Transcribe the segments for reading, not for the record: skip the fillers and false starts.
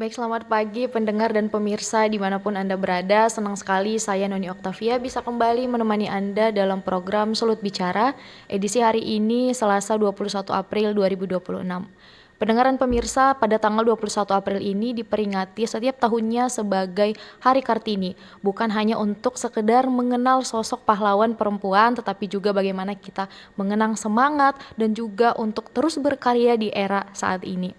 Baik, selamat pagi pendengar dan pemirsa dimanapun Anda berada. Senang sekali saya Noni Oktavia bisa kembali menemani Anda dalam program Sulut Bicara, edisi hari ini Selasa 21 April 2026. Pendengaran pemirsa, pada tanggal 21 April ini diperingati setiap tahunnya sebagai Hari Kartini. Bukan hanya untuk sekedar mengenal sosok pahlawan perempuan, tetapi juga bagaimana kita mengenang semangat dan juga untuk terus berkarya di era saat ini.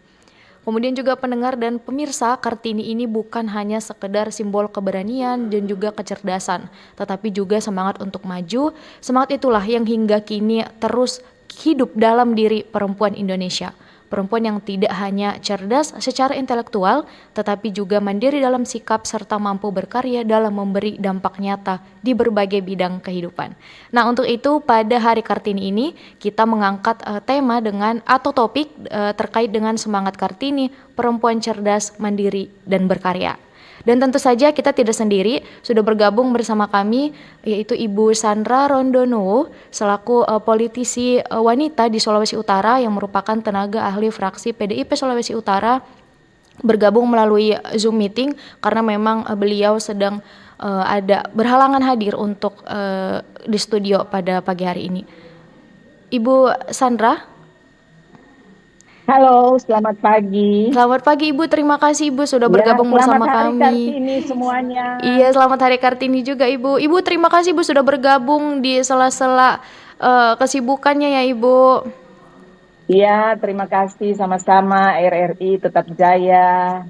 Kemudian juga pendengar dan pemirsa, Kartini ini bukan hanya sekedar simbol keberanian dan juga kecerdasan, tetapi juga semangat untuk maju. Semangat itulah yang hingga kini terus hidup dalam diri perempuan Indonesia. Perempuan yang tidak hanya cerdas secara intelektual, tetapi juga mandiri dalam sikap serta mampu berkarya dalam memberi dampak nyata di berbagai bidang kehidupan. Nah, untuk itu pada Hari Kartini ini kita mengangkat tema dengan atau topik terkait dengan semangat Kartini, perempuan cerdas, mandiri, dan berkarya. Dan tentu saja kita tidak sendiri, sudah bergabung bersama kami yaitu Ibu Sandra Rondono selaku politisi wanita di Sulawesi Utara yang merupakan tenaga ahli fraksi PDIP Sulawesi Utara, bergabung melalui Zoom meeting karena memang beliau sedang ada berhalangan hadir untuk di studio pada pagi hari ini. Ibu Sandra. Halo, selamat pagi. Selamat pagi Ibu, terima kasih Ibu sudah Ya, bergabung selamat bersama Hari kami. Kartini semuanya. Iya, selamat Hari Kartini juga Ibu. Ibu terima kasih Ibu sudah bergabung di sela-sela kesibukannya ya Ibu. Ya, terima kasih sama-sama RRI tetap jaya.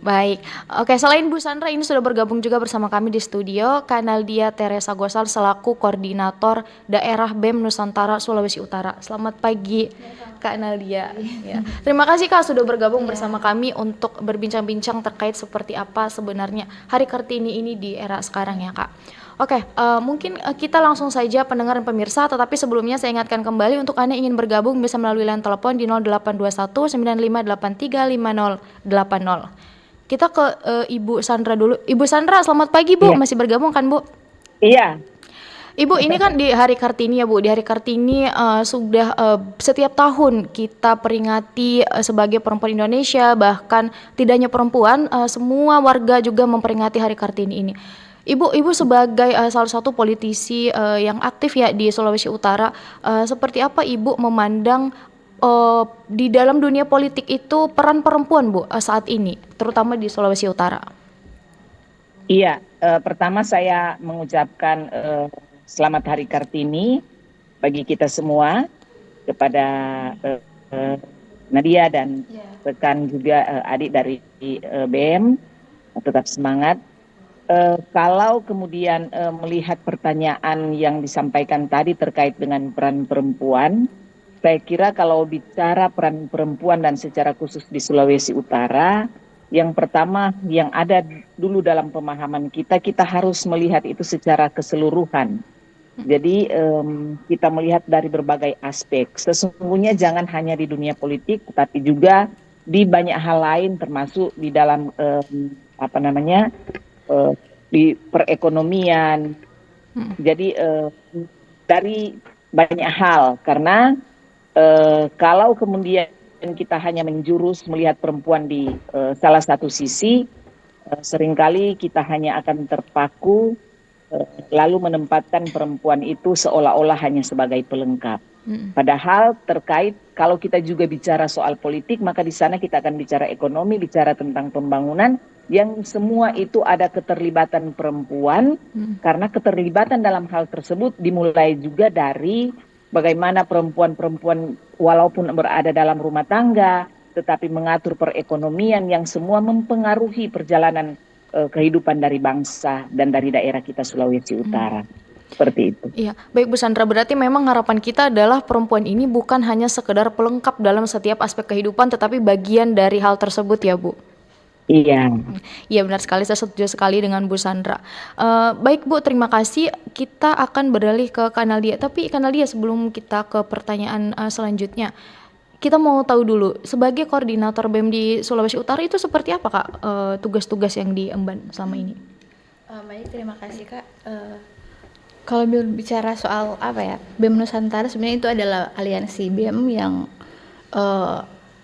Baik, oke, selain Bu Sandra ini sudah bergabung juga bersama kami di studio Kak Naldia Teresa Gosal selaku Koordinator Daerah BEM Nusantara Sulawesi Utara. Selamat pagi Kak Naldia. Ya. Terima kasih Kak sudah bergabung bersama kami untuk berbincang-bincang terkait seperti apa sebenarnya Hari Kartini ini di era sekarang ya Kak. Oke, mungkin kita langsung saja pendengar dan pemirsa, tetapi sebelumnya saya ingatkan kembali untuk Anda ingin bergabung bisa melalui line telepon di 0821 9583 5080. Kita ke Ibu Sandra dulu. Ibu Sandra, selamat pagi Bu. Iya, Masih bergabung kan Bu? iya, Ibu, ini kan di Hari Kartini ya Bu. Di Hari Kartini sudah setiap tahun kita peringati sebagai perempuan Indonesia, bahkan tidak hanya perempuan, semua warga juga memperingati Hari Kartini ini. Ibu sebagai salah satu politisi yang aktif ya di Sulawesi Utara, seperti apa Ibu memandang di dalam dunia politik itu peran perempuan Bu saat ini, terutama di Sulawesi Utara? iya. Pertama saya mengucapkan selamat Hari Kartini bagi kita semua, kepada eh, eh, Nadia dan rekan juga adik dari BM, tetap semangat. Kalau kemudian melihat pertanyaan yang disampaikan tadi terkait dengan peran perempuan, saya kira kalau bicara peran perempuan dan secara khusus di Sulawesi Utara, yang pertama yang ada dulu dalam pemahaman kita, kita harus melihat itu secara keseluruhan. Jadi kita melihat dari berbagai aspek. Sesungguhnya jangan hanya di dunia politik, tetapi juga di banyak hal lain, termasuk di dalam apa namanya eh, di perekonomian. Jadi dari banyak hal, karena kalau kemudian kita hanya menjurus melihat perempuan di salah satu sisi, seringkali kita hanya akan terpaku lalu menempatkan perempuan itu seolah-olah hanya sebagai pelengkap. Padahal terkait kalau kita juga bicara soal politik, maka di sana kita akan bicara ekonomi, bicara tentang pembangunan, yang semua itu ada keterlibatan perempuan, karena keterlibatan dalam hal tersebut dimulai juga dari bagaimana perempuan-perempuan walaupun berada dalam rumah tangga, tetapi mengatur perekonomian yang semua mempengaruhi perjalanan kehidupan dari bangsa dan dari daerah kita Sulawesi Utara. Seperti itu. Iya, baik Bu Sandra, berarti memang harapan kita adalah perempuan ini bukan hanya sekedar pelengkap dalam setiap aspek kehidupan, tetapi bagian dari hal tersebut ya Bu. Iya. Iya benar sekali, saya setuju sekali dengan Bu Sandra. Baik Bu, terima kasih. Kita akan beralih ke Kanal Dia. Tapi Kanal Dia, sebelum kita ke pertanyaan selanjutnya, kita mau tahu dulu sebagai koordinator BEM di Sulawesi Utara itu seperti apa Kak tugas-tugas yang diemban selama ini? Baik, terima kasih Kak. Kalau berbicara soal apa ya, BEM Nusantara sebenarnya itu adalah aliansi BEM yang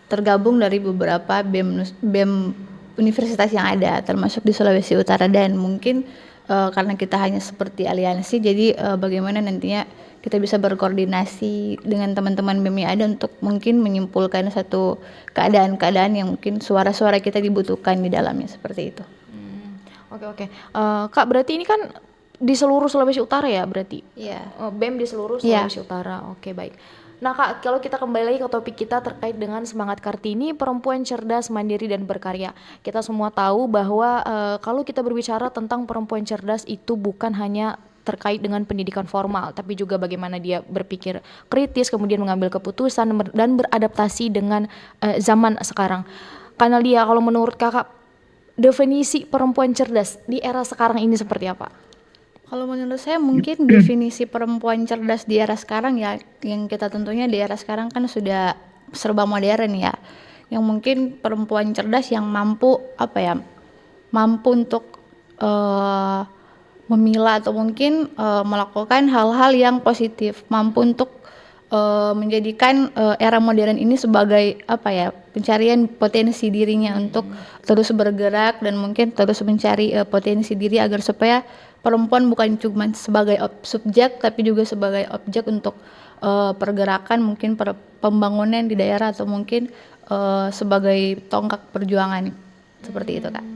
tergabung dari beberapa BEM universitas yang ada, termasuk di Sulawesi Utara, dan mungkin karena kita hanya seperti aliansi, jadi bagaimana nantinya kita bisa berkoordinasi dengan teman-teman BEM yang ada untuk mungkin menyimpulkan satu keadaan-keadaan yang mungkin suara-suara kita dibutuhkan di dalamnya, seperti itu. Oke. Kak, berarti ini kan di seluruh Sulawesi Utara ya berarti? Iya. BEM di seluruh Iya. Sulawesi Utara. Oke, baik. Nah Kak, kalau kita kembali lagi ke topik kita terkait dengan semangat Kartini, perempuan cerdas, mandiri, dan berkarya. Kita semua tahu bahwa kalau kita berbicara tentang perempuan cerdas itu bukan hanya terkait dengan pendidikan formal, tapi juga bagaimana dia berpikir kritis, kemudian mengambil keputusan, dan beradaptasi dengan zaman sekarang. Kanalia, kalau menurut Kakak, definisi perempuan cerdas di era sekarang ini seperti apa? Kalau menurut saya mungkin definisi perempuan cerdas di era sekarang ya, yang kita tentunya di era sekarang kan sudah serba modern ya, yang mungkin perempuan cerdas yang mampu untuk memilah atau mungkin melakukan hal-hal yang positif, mampu untuk menjadikan era modern ini sebagai pencarian potensi dirinya untuk terus bergerak dan mungkin terus mencari potensi diri agar supaya perempuan bukan cuma sebagai subjek tapi juga sebagai objek untuk pergerakan, mungkin pembangunan di daerah, atau mungkin sebagai tonggak perjuangan, seperti itu Kak.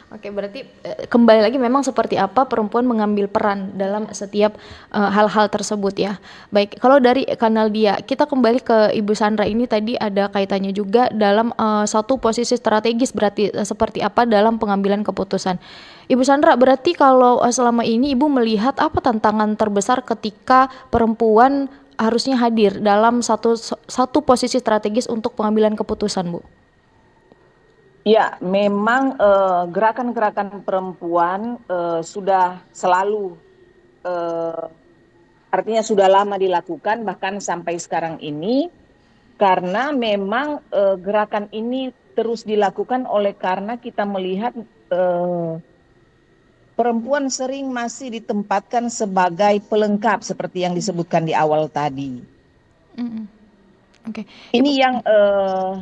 Oke, berarti kembali lagi memang seperti apa perempuan mengambil peran dalam setiap hal-hal tersebut ya. Baik, kalau dari Kanaldia, kita kembali ke Ibu Sandra, ini tadi ada kaitannya juga dalam satu posisi strategis, berarti seperti apa dalam pengambilan keputusan. Ibu Sandra, berarti kalau selama ini Ibu melihat apa tantangan terbesar ketika perempuan harusnya hadir dalam satu posisi strategis untuk pengambilan keputusan, Bu? Ya, memang gerakan-gerakan perempuan sudah selalu, artinya sudah lama dilakukan, bahkan sampai sekarang ini, karena memang gerakan ini terus dilakukan karena kita melihat perempuan sering masih ditempatkan sebagai pelengkap seperti yang disebutkan di awal tadi. Oke. Ini yang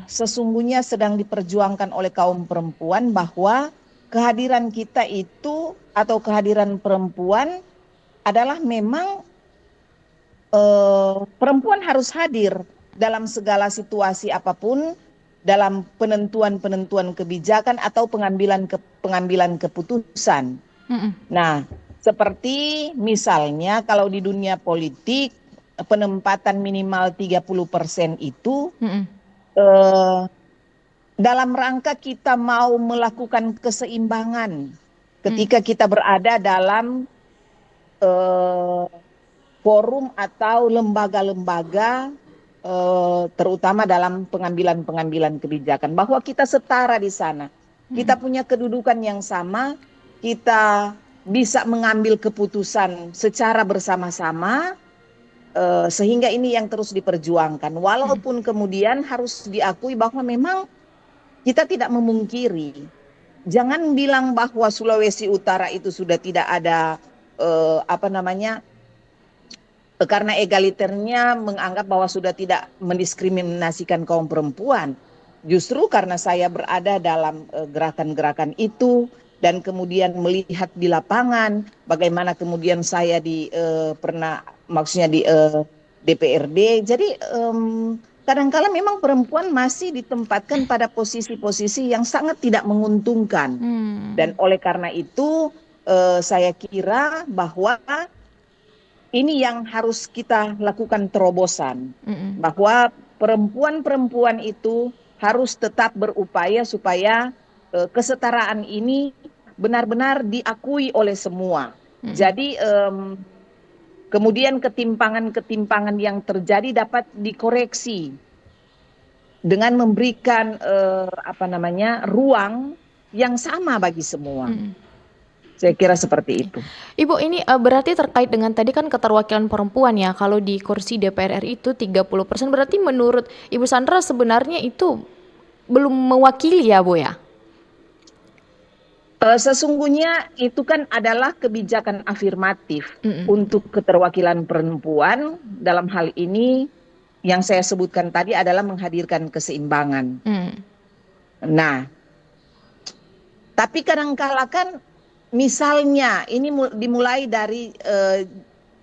sesungguhnya sedang diperjuangkan oleh kaum perempuan, bahwa kehadiran kita itu atau kehadiran perempuan adalah memang perempuan harus hadir dalam segala situasi apapun, dalam penentuan kebijakan atau pengambilan keputusan. Nah, seperti misalnya kalau di dunia politik, penempatan minimal 30% itu dalam rangka kita mau melakukan keseimbangan ketika kita berada dalam forum atau lembaga-lembaga, terutama dalam pengambilan kebijakan, bahwa kita setara di sana, kita punya kedudukan yang sama, kita bisa mengambil keputusan secara bersama-sama. Sehingga ini yang terus diperjuangkan, walaupun kemudian harus diakui bahwa memang kita tidak memungkiri. Jangan bilang bahwa Sulawesi Utara itu sudah tidak ada karena egaliternya menganggap bahwa sudah tidak mendiskriminasikan kaum perempuan. Justru karena saya berada dalam gerakan-gerakan itu dan kemudian melihat di lapangan bagaimana kemudian saya maksudnya di DPRD. Jadi kadang-kala memang perempuan masih ditempatkan pada posisi-posisi yang sangat tidak menguntungkan. Dan oleh karena itu saya kira bahwa ini yang harus kita lakukan terobosan, bahwa perempuan-perempuan itu harus tetap berupaya supaya kesetaraan ini benar-benar diakui oleh semua. Jadi kemudian ketimpangan-ketimpangan yang terjadi dapat dikoreksi dengan memberikan ruang yang sama bagi semua. Saya kira seperti itu. Ibu, ini berarti terkait dengan tadi kan keterwakilan perempuan ya, kalau di kursi DPR RI itu 30%, berarti menurut Ibu Sandra sebenarnya itu belum mewakili ya, Bu ya? Sesungguhnya itu kan adalah kebijakan afirmatif untuk keterwakilan perempuan. Dalam hal ini yang saya sebutkan tadi adalah menghadirkan keseimbangan. Nah, Tapi kadangkala kan misalnya ini dimulai dari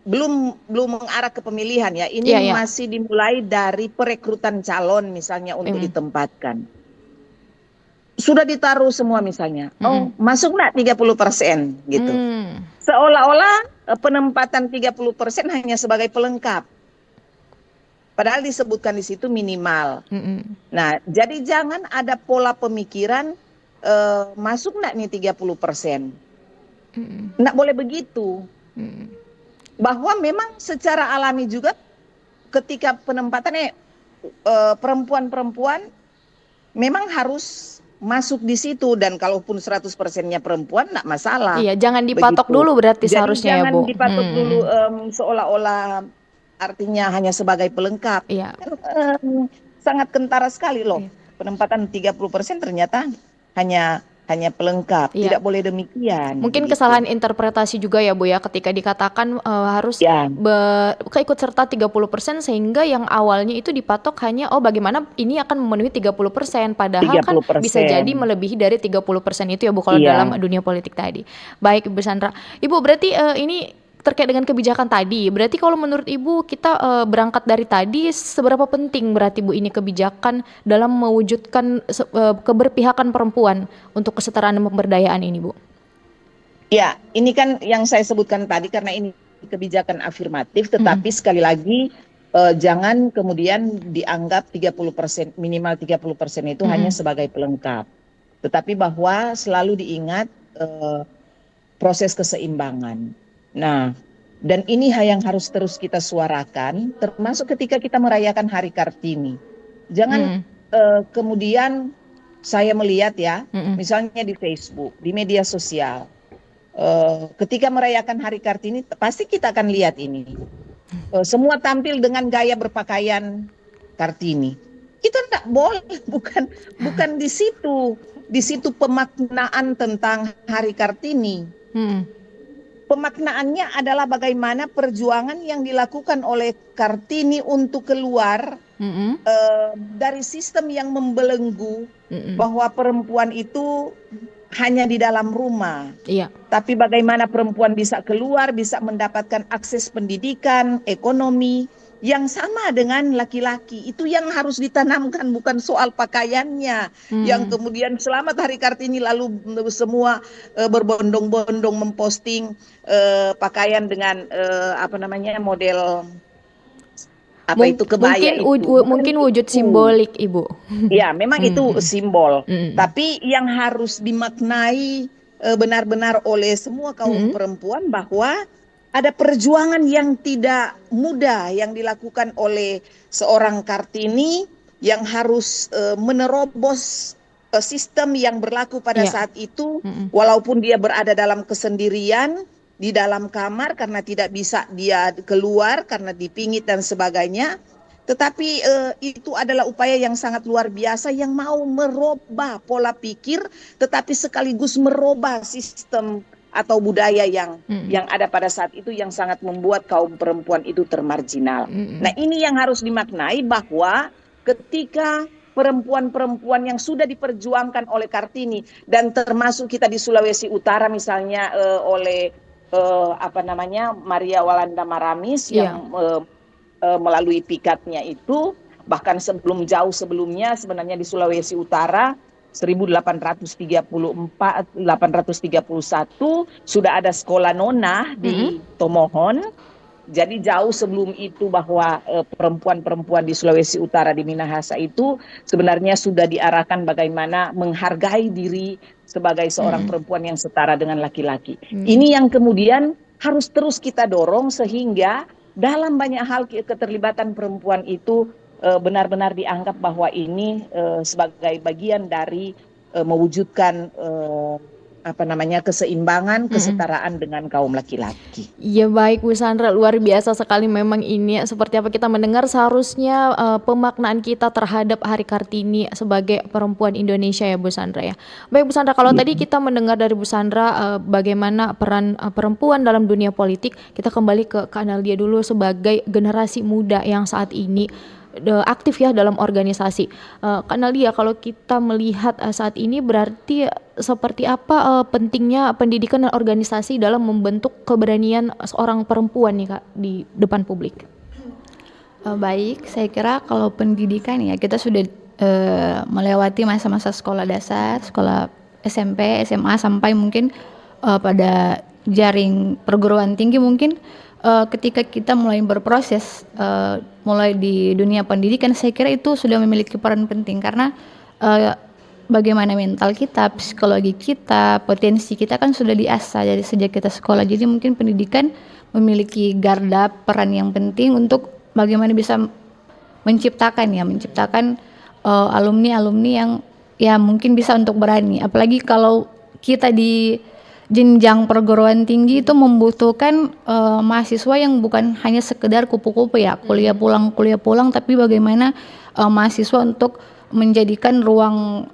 belum mengarah ke pemilihan ya. Ini Iya, iya. masih dimulai dari perekrutan calon misalnya untuk Mm. ditempatkan. Sudah ditaruh semua misalnya. Oh, Mm-mm. masuk nggak 30% gitu. Mm. Seolah-olah penempatan 30% hanya sebagai pelengkap. Padahal disebutkan di situ minimal. Mm-mm. Nah, jadi jangan ada pola pemikiran masuk nggak nih 30%. Mm-mm. Nggak boleh begitu. Mm-mm. Bahwa memang secara alami juga ketika penempatannya perempuan-perempuan memang harus masuk di situ, dan kalaupun 100%-nya perempuan nggak masalah. Iya, jangan dipatok Begitu. dulu berarti Jadi seharusnya ya, jangan Bu. dipatok dulu Mm-mm. seolah-olah artinya hanya sebagai pelengkap. Iya. Kan, sangat kentara sekali loh. Iya. Penempatan 30% ternyata hanya pelengkap. Iya. Tidak boleh demikian. Mungkin begitu. kesalahan interpretasi juga ya, Bu ya, ketika dikatakan harus Ya, keikut serta 30% sehingga yang awalnya itu dipatok hanya bagaimana ini akan memenuhi 30%, padahal kan bisa jadi 30%. melebihi dari 30% itu ya, Bu, kalau Iya. dalam dunia politik tadi. Baik, Ibu Sandra. Ibu, berarti ini terkait dengan kebijakan tadi. Berarti kalau menurut Ibu kita berangkat dari tadi, seberapa penting berarti Bu ini kebijakan dalam mewujudkan keberpihakan perempuan untuk kesetaraan dan pemberdayaan ini, Bu? Ya, ini kan yang saya sebutkan tadi karena ini kebijakan afirmatif, tetapi sekali lagi jangan kemudian dianggap 30%, minimal 30% itu hanya sebagai pelengkap. Tetapi bahwa selalu diingat proses keseimbangan. Nah, dan ini yang harus terus kita suarakan, termasuk ketika kita merayakan Hari Kartini. Jangan kemudian saya melihat ya, misalnya di Facebook, di media sosial, ketika merayakan Hari Kartini, pasti kita akan lihat ini. Semua tampil dengan gaya berpakaian Kartini. Kita tidak boleh, bukan di situ. Di situ pemaknaan tentang Hari Kartini. Pemaknaannya adalah bagaimana perjuangan yang dilakukan oleh Kartini untuk keluar dari sistem yang membelenggu, bahwa perempuan itu hanya di dalam rumah. Iya. Tapi bagaimana perempuan bisa keluar, bisa mendapatkan akses pendidikan, ekonomi yang sama dengan laki-laki. Itu yang harus ditanamkan, bukan soal pakaiannya. Yang kemudian selamat Hari Kartini lalu semua berbondong-bondong memposting pakaian dengan model itu kebaya mungkin wujud simbolik, Ibu. Ya, memang itu simbol. Tapi yang harus dimaknai benar-benar oleh semua kaum perempuan bahwa ada perjuangan yang tidak mudah yang dilakukan oleh seorang Kartini yang harus menerobos sistem yang berlaku pada saat itu, walaupun dia berada dalam kesendirian di dalam kamar karena tidak bisa dia keluar karena dipingit dan sebagainya. Tetapi itu adalah upaya yang sangat luar biasa yang mau merubah pola pikir, tetapi sekaligus merubah sistem atau budaya yang ada pada saat itu yang sangat membuat kaum perempuan itu termarginal. Nah, ini yang harus dimaknai bahwa ketika perempuan-perempuan yang sudah diperjuangkan oleh Kartini dan termasuk kita di Sulawesi Utara misalnya oleh Maria Walanda Maramis yang melalui pikatnya itu, bahkan jauh sebelumnya sebenarnya di Sulawesi Utara 1831 sudah ada sekolah nona di Tomohon. Jadi jauh sebelum itu bahwa perempuan-perempuan di Sulawesi Utara di Minahasa itu sebenarnya sudah diarahkan bagaimana menghargai diri sebagai seorang perempuan yang setara dengan laki-laki. Ini yang kemudian harus terus kita dorong sehingga dalam banyak hal keterlibatan perempuan itu benar-benar dianggap bahwa ini sebagai bagian dari mewujudkan keseimbangan, kesetaraan dengan kaum laki-laki. Ya baik Bu Sandra, luar biasa sekali memang ini. Seperti apa kita mendengar seharusnya pemaknaan kita terhadap Hari Kartini sebagai perempuan Indonesia ya Bu Sandra ya. Baik Bu Sandra, kalau tadi kita mendengar dari Bu Sandra bagaimana peran perempuan dalam dunia politik, kita kembali ke Kak Analdia dulu sebagai generasi muda yang saat ini aktif ya dalam organisasi. Kak Nadia, kalau kita melihat saat ini berarti seperti apa pentingnya pendidikan dan organisasi dalam membentuk keberanian seorang perempuan nih Kak di depan publik? Baik, saya kira kalau pendidikan ya kita sudah melewati masa-masa sekolah dasar, sekolah SMP, SMA sampai mungkin pada jaring perguruan tinggi mungkin ketika kita mulai berproses mulai di dunia pendidikan, saya kira itu sudah memiliki peran penting karena bagaimana mental kita, psikologi kita, potensi kita kan sudah diasah dari sejak kita sekolah. Jadi mungkin pendidikan memiliki garda peran yang penting untuk bagaimana bisa menciptakan alumni-alumni yang ya mungkin bisa untuk berani. Apalagi kalau kita di jenjang perguruan tinggi itu membutuhkan mahasiswa yang bukan hanya sekedar kupu-kupu ya, kuliah pulang, tapi bagaimana mahasiswa untuk menjadikan ruang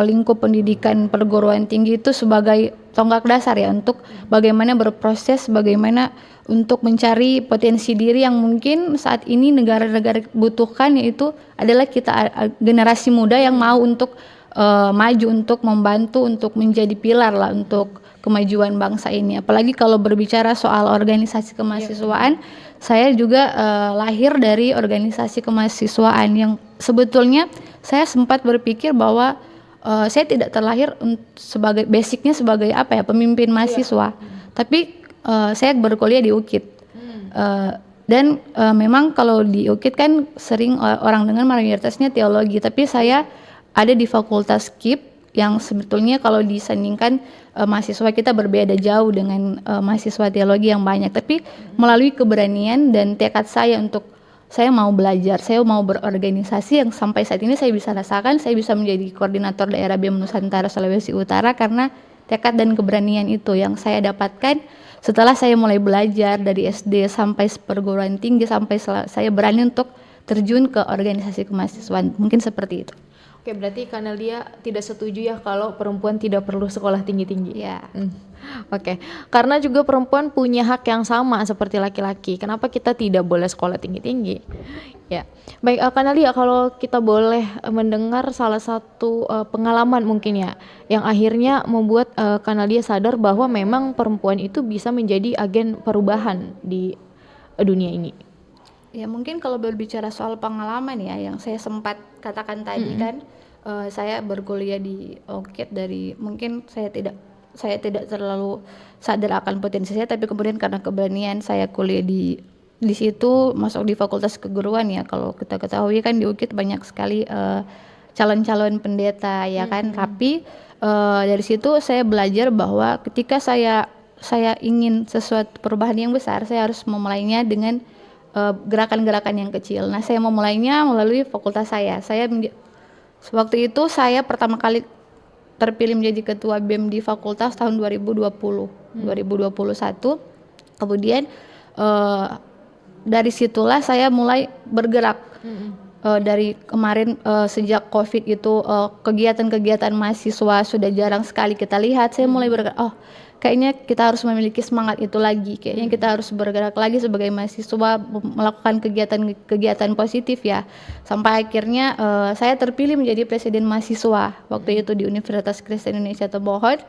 lingkup pendidikan perguruan tinggi itu sebagai tonggak dasar ya untuk bagaimana berproses, bagaimana untuk mencari potensi diri yang mungkin saat ini negara-negara butuhkan, yaitu adalah kita generasi muda yang mau untuk maju, untuk membantu, untuk menjadi pilar lah untuk kemajuan bangsa ini. Apalagi kalau berbicara soal organisasi kemahasiswaan, saya juga lahir dari organisasi kemahasiswaan yang sebetulnya saya sempat berpikir bahwa saya tidak terlahir sebagai basicnya sebagai pemimpin mahasiswa, tapi saya berkuliah di UKIT. Dan memang kalau di UKIT kan sering orang dengar mayoritasnya teologi, tapi saya ada di Fakultas KIP yang sebetulnya kalau disandingkan mahasiswa kita berbeda jauh dengan mahasiswa teologi yang banyak, tapi melalui keberanian dan tekad saya untuk saya mau belajar, saya mau berorganisasi yang sampai saat ini saya bisa rasakan, saya bisa menjadi koordinator daerah BEM Nusantara Sulawesi Utara karena tekad dan keberanian itu yang saya dapatkan setelah saya mulai belajar dari SD sampai perguruan tinggi, sampai saya berani untuk terjun ke organisasi kemahasiswaan. Mungkin seperti itu. Oke, berarti karena dia tidak setuju ya kalau perempuan tidak perlu sekolah tinggi-tinggi. Ya. Oke, karena juga perempuan punya hak yang sama seperti laki-laki. Kenapa kita tidak boleh sekolah tinggi-tinggi? Ya, baik Kak Nadia, kalau kita boleh mendengar salah satu pengalaman mungkin ya, yang akhirnya membuat Kak Nadia sadar bahwa memang perempuan itu bisa menjadi agen perubahan di dunia ini. Ya mungkin kalau berbicara soal pengalaman ya yang saya sempat katakan tadi kan saya berkuliah di UKIT dari mungkin saya tidak terlalu sadar akan potensi saya, tapi kemudian karena keberanian saya kuliah di situ, masuk di Fakultas Keguruan ya. Kalau kita ketahui kan di UKIT banyak sekali calon-calon pendeta ya kan, tapi dari situ saya belajar bahwa ketika saya ingin sesuatu perubahan yang besar, saya harus memulainya dengan gerakan-gerakan yang kecil. Nah, saya memulainya melalui fakultas saya. Waktu itu saya pertama kali terpilih menjadi ketua BEM di fakultas tahun 2021. Kemudian dari situlah saya mulai bergerak. Dari kemarin sejak COVID itu kegiatan-kegiatan mahasiswa sudah jarang sekali kita lihat. Saya mulai bergerak, kayaknya kita harus memiliki semangat itu lagi. Kayaknya kita harus bergerak lagi sebagai mahasiswa, melakukan kegiatan-kegiatan positif ya. Sampai akhirnya saya terpilih menjadi presiden mahasiswa waktu itu di Universitas Kristen Indonesia Tomohon.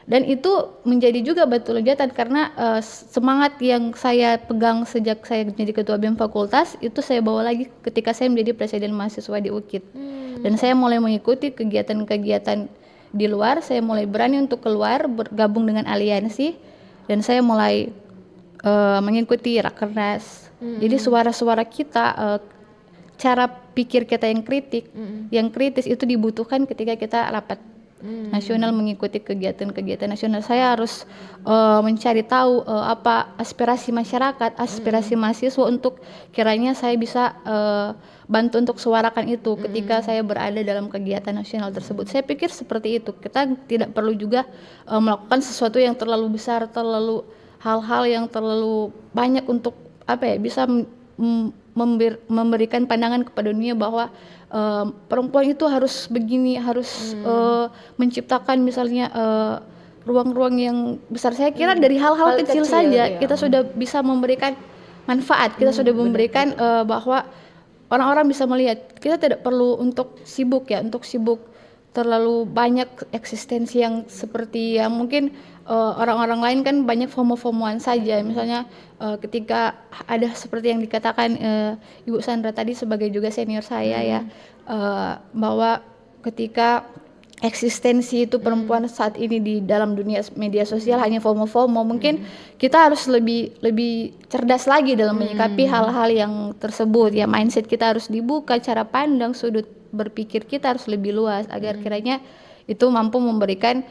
Dan itu menjadi juga batu loncatan karena semangat yang saya pegang sejak saya menjadi ketua BEM fakultas itu saya bawa lagi ketika saya menjadi presiden mahasiswa di UKIT. Dan saya mulai mengikuti kegiatan-kegiatan di luar, saya mulai berani untuk keluar bergabung dengan aliansi, dan saya mulai mengikuti rakernas. Jadi suara-suara kita, cara pikir kita yang kritis itu dibutuhkan ketika kita rapat nasional, mengikuti kegiatan-kegiatan nasional. Saya harus mencari tahu apa aspirasi masyarakat, aspirasi mahasiswa untuk kiranya saya bisa bantu untuk suarakan itu ketika saya berada dalam kegiatan nasional tersebut. Saya pikir seperti itu. Kita tidak perlu juga melakukan sesuatu yang terlalu besar, hal-hal yang terlalu banyak untuk bisa memberikan pandangan kepada dunia bahwa perempuan itu harus begini, harus menciptakan misalnya ruang-ruang yang besar. Saya kira dari hal-hal kecil saja kita sudah bisa memberikan manfaat, kita sudah memberikan bahwa orang-orang bisa melihat. Kita tidak perlu untuk sibuk terlalu banyak eksistensi yang seperti yang mungkin orang-orang lain kan banyak FOMO-FOMOan saja. Misalnya ketika ada seperti yang dikatakan Ibu Sandra tadi sebagai juga senior saya ya, bahwa ketika eksistensi itu perempuan saat ini di dalam dunia media sosial hanya FOMO-FOMO, mungkin kita harus lebih cerdas lagi dalam menyikapi hal-hal yang tersebut ya. Mindset kita harus dibuka, cara pandang, sudut berpikir kita harus lebih luas agar kiranya itu mampu memberikan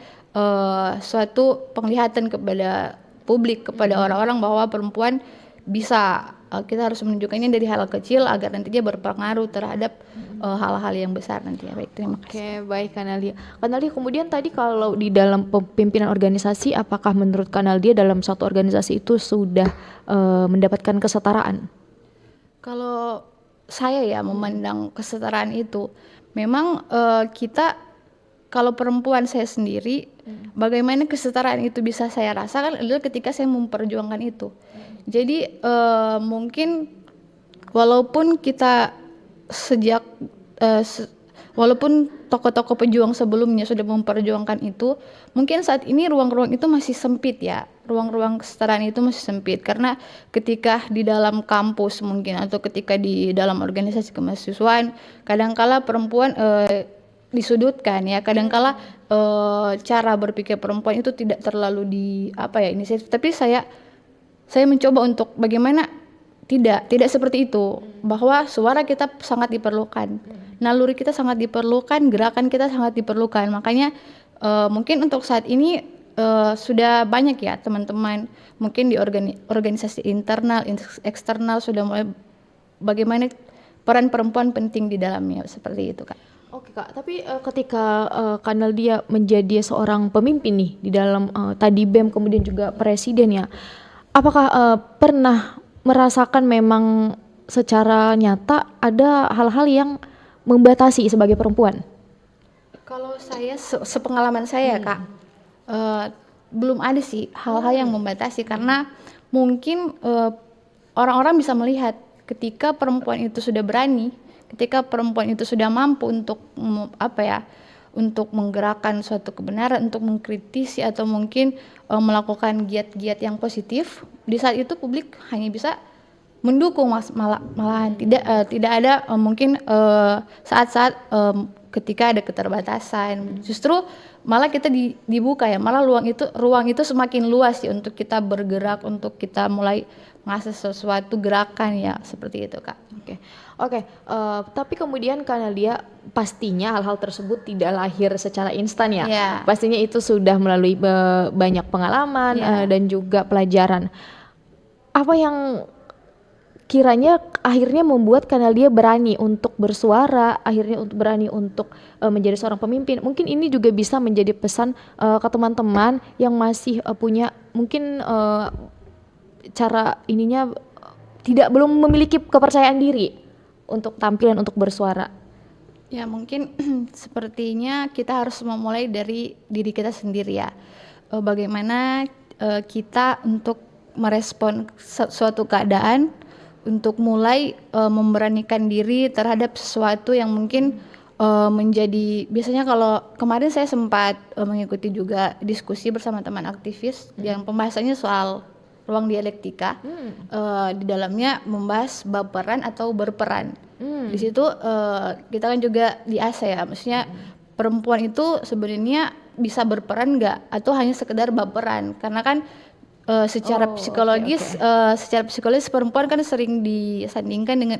suatu penglihatan kepada publik, kepada orang-orang bahwa perempuan bisa, kita harus menunjukkannya dari hal kecil agar nantinya berpengaruh terhadap hal-hal yang besar nantinya. Baik, terima kasih. Oke, baik Kanalia. Kanalia, kemudian tadi kalau di dalam pimpinan organisasi, apakah menurut Kanalia dalam satu organisasi itu sudah mendapatkan kesetaraan? Kalau saya ya memandang kesetaraan itu, memang kita, kalau perempuan saya sendiri, bagaimana kesetaraan itu bisa saya rasakan adalah ketika saya memperjuangkan itu. Jadi mungkin walaupun kita walaupun tokoh-tokoh pejuang sebelumnya sudah memperjuangkan itu, mungkin saat ini ruang-ruang itu masih sempit ya. Ruang-ruang kesetaraan itu masih sempit karena ketika di dalam kampus mungkin atau ketika di dalam organisasi kemahasiswaan, kadangkala perempuan disudutkan ya, kadangkala cara berpikir perempuan itu tidak terlalu inisiatif. Tapi saya mencoba untuk bagaimana tidak seperti itu, bahwa suara kita sangat diperlukan, naluri kita sangat diperlukan, gerakan kita sangat diperlukan. Makanya mungkin untuk saat ini sudah banyak ya teman-teman mungkin di organisasi internal, eksternal sudah mulai bagaimana peran perempuan penting di dalamnya, seperti itu Kak. Oke Kak, tapi ketika Kanalia menjadi seorang pemimpin nih di dalam tadi BEM kemudian juga presiden ya, apakah pernah merasakan memang secara nyata ada hal-hal yang membatasi sebagai perempuan? Kalau saya sepengalaman saya Kak, belum ada sih hal-hal yang membatasi, karena mungkin orang-orang bisa melihat ketika perempuan itu sudah berani, ketika perempuan itu sudah mampu untuk untuk menggerakkan suatu kebenaran, untuk mengkritisi atau mungkin melakukan giat-giat yang positif, di saat itu publik hanya bisa mendukung, malahan tidak ada mungkin saat-saat ketika ada keterbatasan, justru malah kita dibuka ya, malah ruang itu semakin luas ya untuk kita bergerak, untuk kita mulai mengasah sesuatu gerakan ya, seperti itu Kak. Oke, tapi kemudian Kanalia pastinya hal-hal tersebut tidak lahir secara instan ya. Yeah. Pastinya itu sudah melalui banyak pengalaman dan juga pelajaran. Apa yang kiranya akhirnya membuat Kanalia berani untuk bersuara, akhirnya berani untuk menjadi seorang pemimpin? Mungkin ini juga bisa menjadi pesan ke teman-teman yang masih punya mungkin cara ininya belum memiliki kepercayaan diri untuk tampilan, untuk bersuara. Ya mungkin sepertinya kita harus memulai dari diri kita sendiri ya. Bagaimana kita untuk merespon suatu keadaan, untuk mulai memberanikan diri terhadap sesuatu yang mungkin menjadi, biasanya kalau kemarin saya sempat mengikuti juga diskusi bersama teman aktivis yang pembahasannya soal ruang dialektika, di dalamnya membahas baperan atau berperan. Di situ kita kan juga diasah ya, maksudnya perempuan itu sebenarnya bisa berperan nggak atau hanya sekedar baperan, karena kan secara psikologis perempuan kan sering disandingkan dengan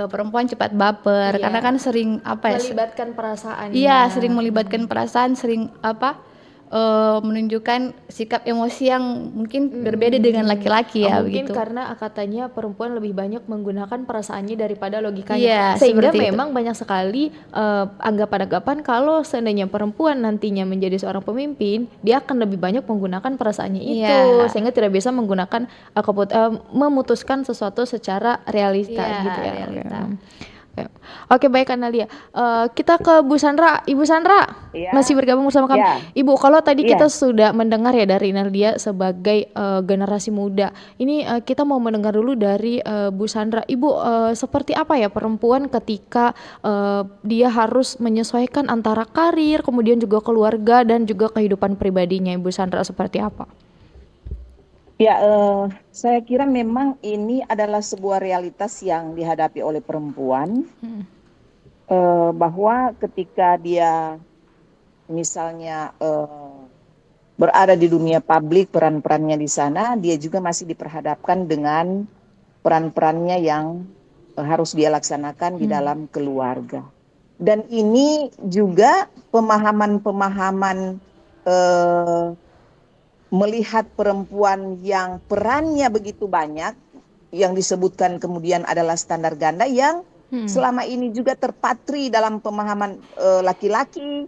perempuan cepat baper, karena kan sering melibatkan perasaan. Iya, sering melibatkan perasaan, sering menunjukkan sikap emosi yang mungkin berbeda dengan laki-laki ya, mungkin begitu. Karena katanya perempuan lebih banyak menggunakan perasaannya daripada logikanya. Iya, sehingga seperti memang banyak sekali anggapan-anggapan kalau seandainya perempuan nantinya menjadi seorang pemimpin, dia akan lebih banyak menggunakan perasaannya itu, sehingga tidak bisa menggunakan memutuskan sesuatu secara realita gitu ya. Realita. Ya. Oke, baik Analia. Kita ke Bu Sandra. Ibu Sandra Ya, masih bergabung bersama kami. ya, Ibu, kalau tadi kita iya. sudah mendengar ya dari Analia sebagai generasi muda. Ini kita mau mendengar dulu dari Bu Sandra. Ibu, seperti apa ya perempuan ketika dia harus menyesuaikan antara karir, kemudian juga keluarga dan juga kehidupan pribadinya. Ibu Sandra seperti apa? Ya, saya kira memang ini adalah sebuah realitas yang dihadapi oleh perempuan, Hmm. bahwa ketika dia misalnya berada di dunia publik, peran-perannya di sana, dia juga masih diperhadapkan dengan peran-perannya yang harus dia laksanakan di Hmm. dalam keluarga. Dan ini juga pemahaman-pemahaman eh, melihat perempuan yang perannya begitu banyak, yang disebutkan kemudian adalah standar ganda, yang Hmm. selama ini juga terpatri dalam pemahaman laki-laki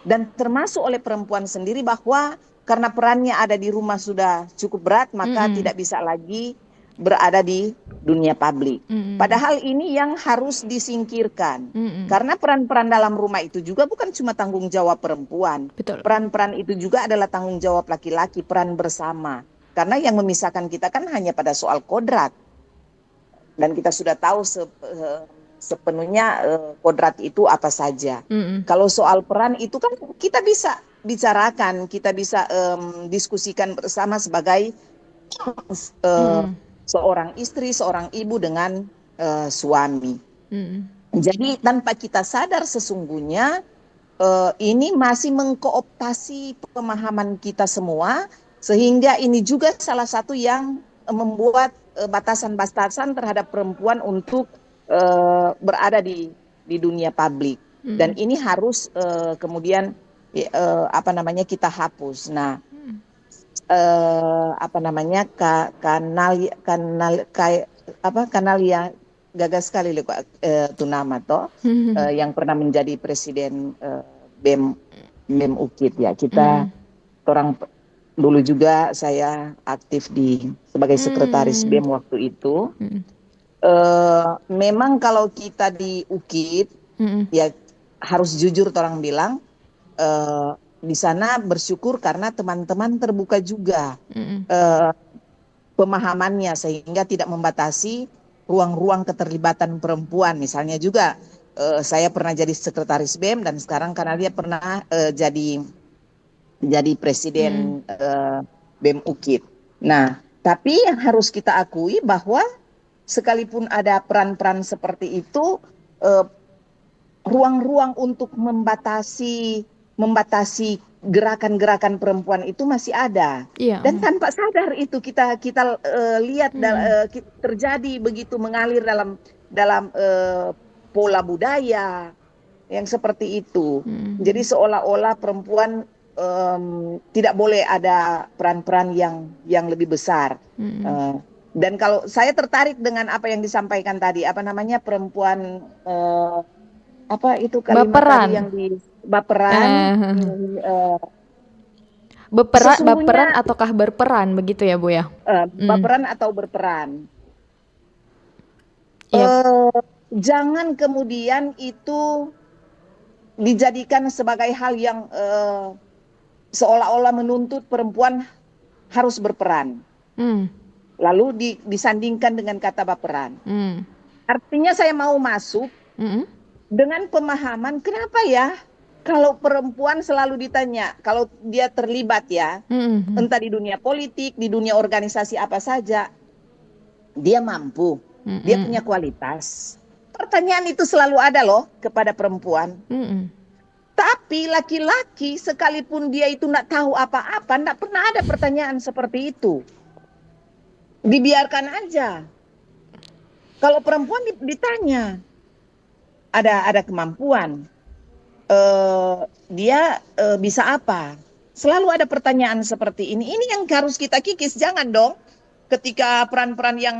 dan termasuk oleh perempuan sendiri, bahwa karena perannya ada di rumah sudah cukup berat, maka Hmm. tidak bisa lagi berada di dunia publik. Hmm. Padahal ini yang harus disingkirkan. Hmm. Karena peran-peran dalam rumah itu juga bukan cuma tanggung jawab perempuan. Betul. Peran-peran itu juga adalah tanggung jawab laki-laki, peran bersama. Karena yang memisahkan kita kan hanya pada soal kodrat. Dan kita sudah tahu sepenuhnya kodrat itu apa saja. Hmm. Kalau soal peran itu kan kita bisa bicarakan, kita bisa diskusikan bersama sebagai Hmm. seorang istri, seorang ibu dengan suami. Hmm. Jadi tanpa kita sadar sesungguhnya ini masih mengkooptasi pemahaman kita semua, sehingga ini juga salah satu yang membuat batasan-batasan terhadap perempuan untuk berada di dunia publik. Dan Hmm. ini harus kemudian kita hapus. Nah, kanal ya gagas sekali loh itu nama toh Hmm. yang pernah menjadi presiden BEM UKIT ya. Hmm. Orang dulu juga saya aktif sebagai sekretaris Hmm. BEM waktu itu. Hmm. Memang kalau kita di UKIT Hmm. ya harus jujur orang bilang, di sana bersyukur karena teman-teman terbuka juga Hmm. pemahamannya, sehingga tidak membatasi ruang-ruang keterlibatan perempuan. Misalnya juga saya pernah jadi sekretaris BEM, dan sekarang karena dia pernah jadi Hmm. presiden BEM UKIT. Nah, tapi yang harus kita akui bahwa sekalipun ada peran-peran seperti itu, ruang-ruang untuk membatasi gerakan-gerakan perempuan itu masih ada. Iya. Dan tanpa sadar itu kita lihat Hmm. terjadi begitu mengalir dalam pola budaya yang seperti itu. Hmm. Jadi seolah-olah perempuan tidak boleh ada peran-peran yang lebih besar. Hmm. Dan kalau saya tertarik dengan apa yang disampaikan tadi, perempuan apa itu kalimat Baperan. tadi yang di baperan, Baperan sesungguhnya ataukah berperan begitu ya Bu ya? baperan atau berperan. Iya. Jangan kemudian itu dijadikan sebagai hal yang seolah-olah menuntut perempuan harus berperan. Hmm. Lalu disandingkan dengan kata baperan. Hmm. Artinya saya mau masuk Hmm. dengan pemahaman kenapa ya kalau perempuan selalu ditanya, kalau dia terlibat ya, Hmm. entah di dunia politik, di dunia organisasi apa saja, dia mampu, dia punya kualitas. Pertanyaan itu selalu ada loh kepada perempuan. Hmm. Tapi laki-laki sekalipun dia itu nggak tahu apa-apa, nggak pernah ada pertanyaan seperti itu. Dibiarkan aja. Kalau perempuan ditanya, ada kemampuan, dia bisa apa? Selalu ada pertanyaan seperti ini. Ini yang harus kita kikis. Jangan dong ketika peran-peran yang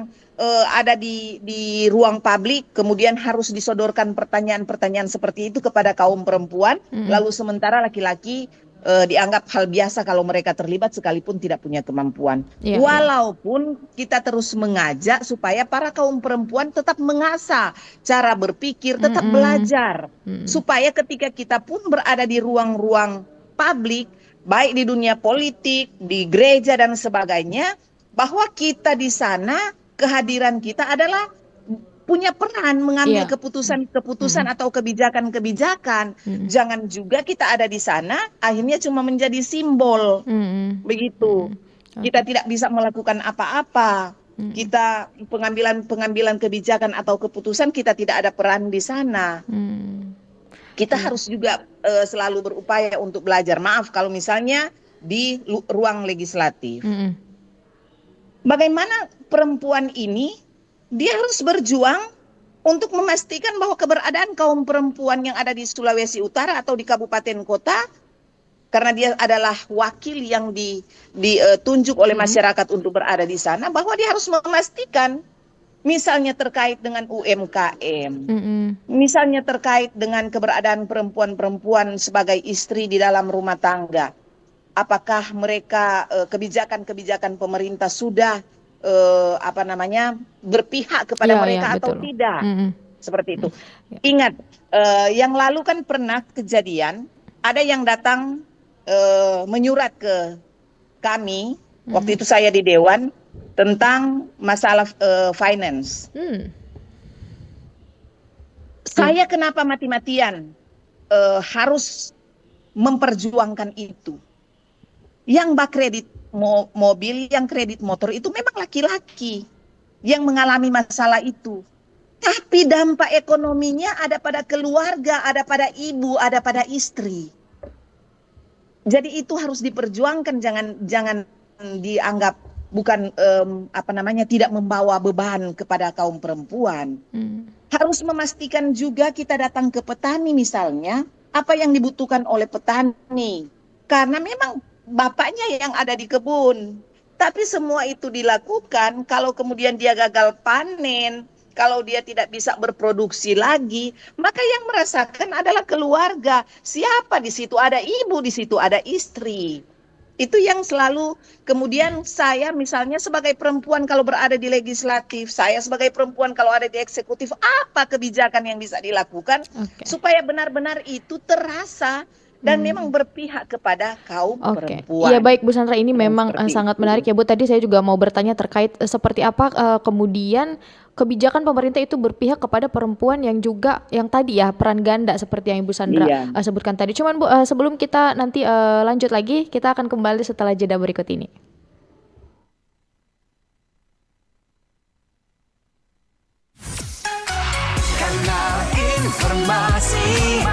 ada di ruang publik kemudian harus disodorkan pertanyaan-pertanyaan seperti itu kepada kaum perempuan, lalu sementara laki-laki dianggap hal biasa kalau mereka terlibat sekalipun tidak punya kemampuan. Iya, iya. Walaupun kita terus mengajak supaya para kaum perempuan tetap mengasah cara berpikir, tetap belajar. Supaya ketika kita pun berada di ruang-ruang publik, baik di dunia politik, di gereja dan sebagainya, bahwa kita di sana, kehadiran kita adalah punya peran mengambil Iya. keputusan-keputusan atau kebijakan-kebijakan. Jangan juga kita ada di sana akhirnya cuma menjadi simbol. Begitu. Kita tidak bisa melakukan apa-apa. Kita pengambilan kebijakan atau keputusan kita tidak ada peran di sana. Kita harus juga selalu berupaya untuk belajar. Maaf kalau misalnya di ruang legislatif. Bagaimana perempuan ini dia harus berjuang untuk memastikan bahwa keberadaan kaum perempuan yang ada di Sulawesi Utara atau di kabupaten kota, karena dia adalah wakil yang ditunjuk oleh masyarakat untuk berada di sana, bahwa dia harus memastikan misalnya terkait dengan UMKM, misalnya terkait dengan keberadaan perempuan-perempuan sebagai istri di dalam rumah tangga. Apakah mereka kebijakan-kebijakan pemerintah sudah berpihak kepada mereka atau betul. tidak, seperti itu. Ingat, yang lalu kan pernah kejadian ada yang datang menyurat ke kami, waktu itu saya di Dewan, tentang masalah finance. Saya kenapa mati-matian harus memperjuangkan itu? Yang kredit mobil, yang kredit motor itu memang laki-laki yang mengalami masalah itu. Tapi dampak ekonominya ada pada keluarga, ada pada ibu, ada pada istri. Jadi itu harus diperjuangkan, jangan dianggap bukan tidak membawa beban kepada kaum perempuan. Harus memastikan juga kita datang ke petani misalnya, apa yang dibutuhkan oleh petani. Karena memang bapaknya yang ada di kebun. Tapi semua itu dilakukan kalau kemudian dia gagal panen, kalau dia tidak bisa berproduksi lagi, maka yang merasakan adalah keluarga. Siapa di situ? Ada ibu, di situ ada istri. Itu yang selalu kemudian saya misalnya sebagai perempuan kalau berada di legislatif, saya sebagai perempuan kalau ada di eksekutif, apa kebijakan yang bisa dilakukan supaya benar-benar itu terasa dan memang berpihak kepada kaum perempuan. Iya baik Bu Sandra, ini memang sangat menarik ya Bu. Tadi saya juga mau bertanya terkait seperti apa kemudian kebijakan pemerintah itu berpihak kepada perempuan yang juga yang tadi ya peran ganda seperti yang Ibu Sandra sebutkan tadi. Cuman Bu, sebelum kita nanti lanjut lagi, kita akan kembali setelah jeda berikut ini. Kanal Informasi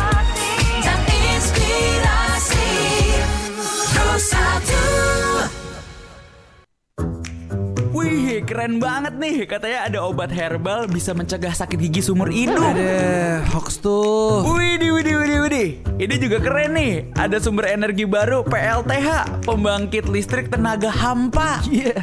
dan Inspirasi Satu. Wih, keren banget nih. Katanya ada obat herbal bisa mencegah sakit gigi seumur hidup. Ada hoax tuh. Widih. Ini juga keren nih. Ada sumber energi baru PLTH, pembangkit listrik tenaga hampa. Iya,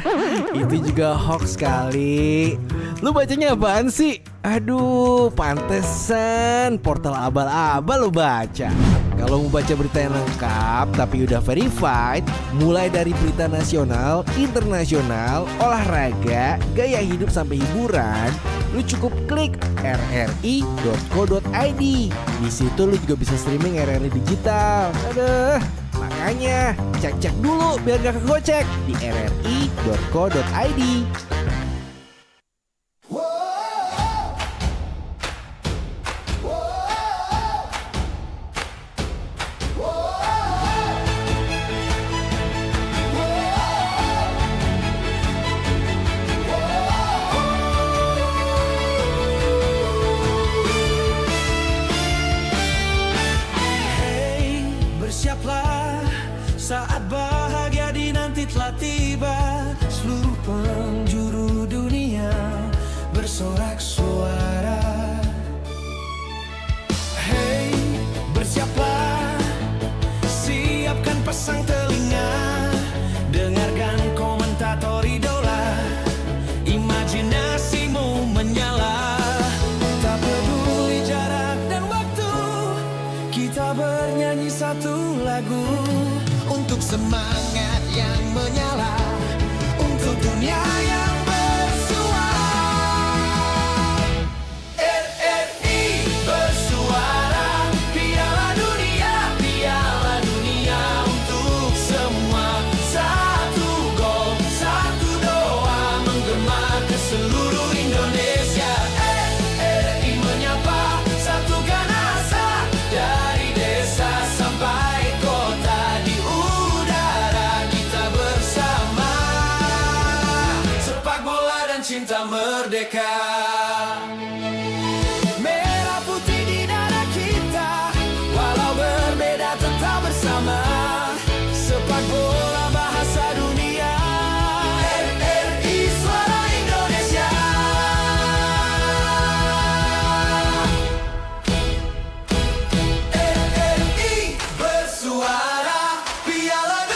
itu juga hoax kali. Lu bacanya apaan sih? Aduh, pantesan portal abal-abal lu baca. Kalau mau baca berita yang lengkap tapi udah verified, mulai dari berita nasional, internasional, olahraga, gaya hidup sampai hiburan, lu cukup klik rri.co.id. Di situ lu juga bisa streaming RRI digital. Aduh, makanya cek-cek dulu biar gak kegocek di rri.co.id. Bersiaplah, saat bahagia dinanti telah tiba. Seluruh penjuru dunia bersorak suara. Hey, bersiaplah, siapkan pasang telinga. Dengarkan komentator idola, imajinasimu menyala. Tak peduli jarak dan waktu, kita bernyanyi satu lagu. cinta merdeka. Merah putih di dada kita, walau berbeda tetap bersama. Sepak bola bahasa dunia, RRI Suara Indonesia. RRI bersuara, Piala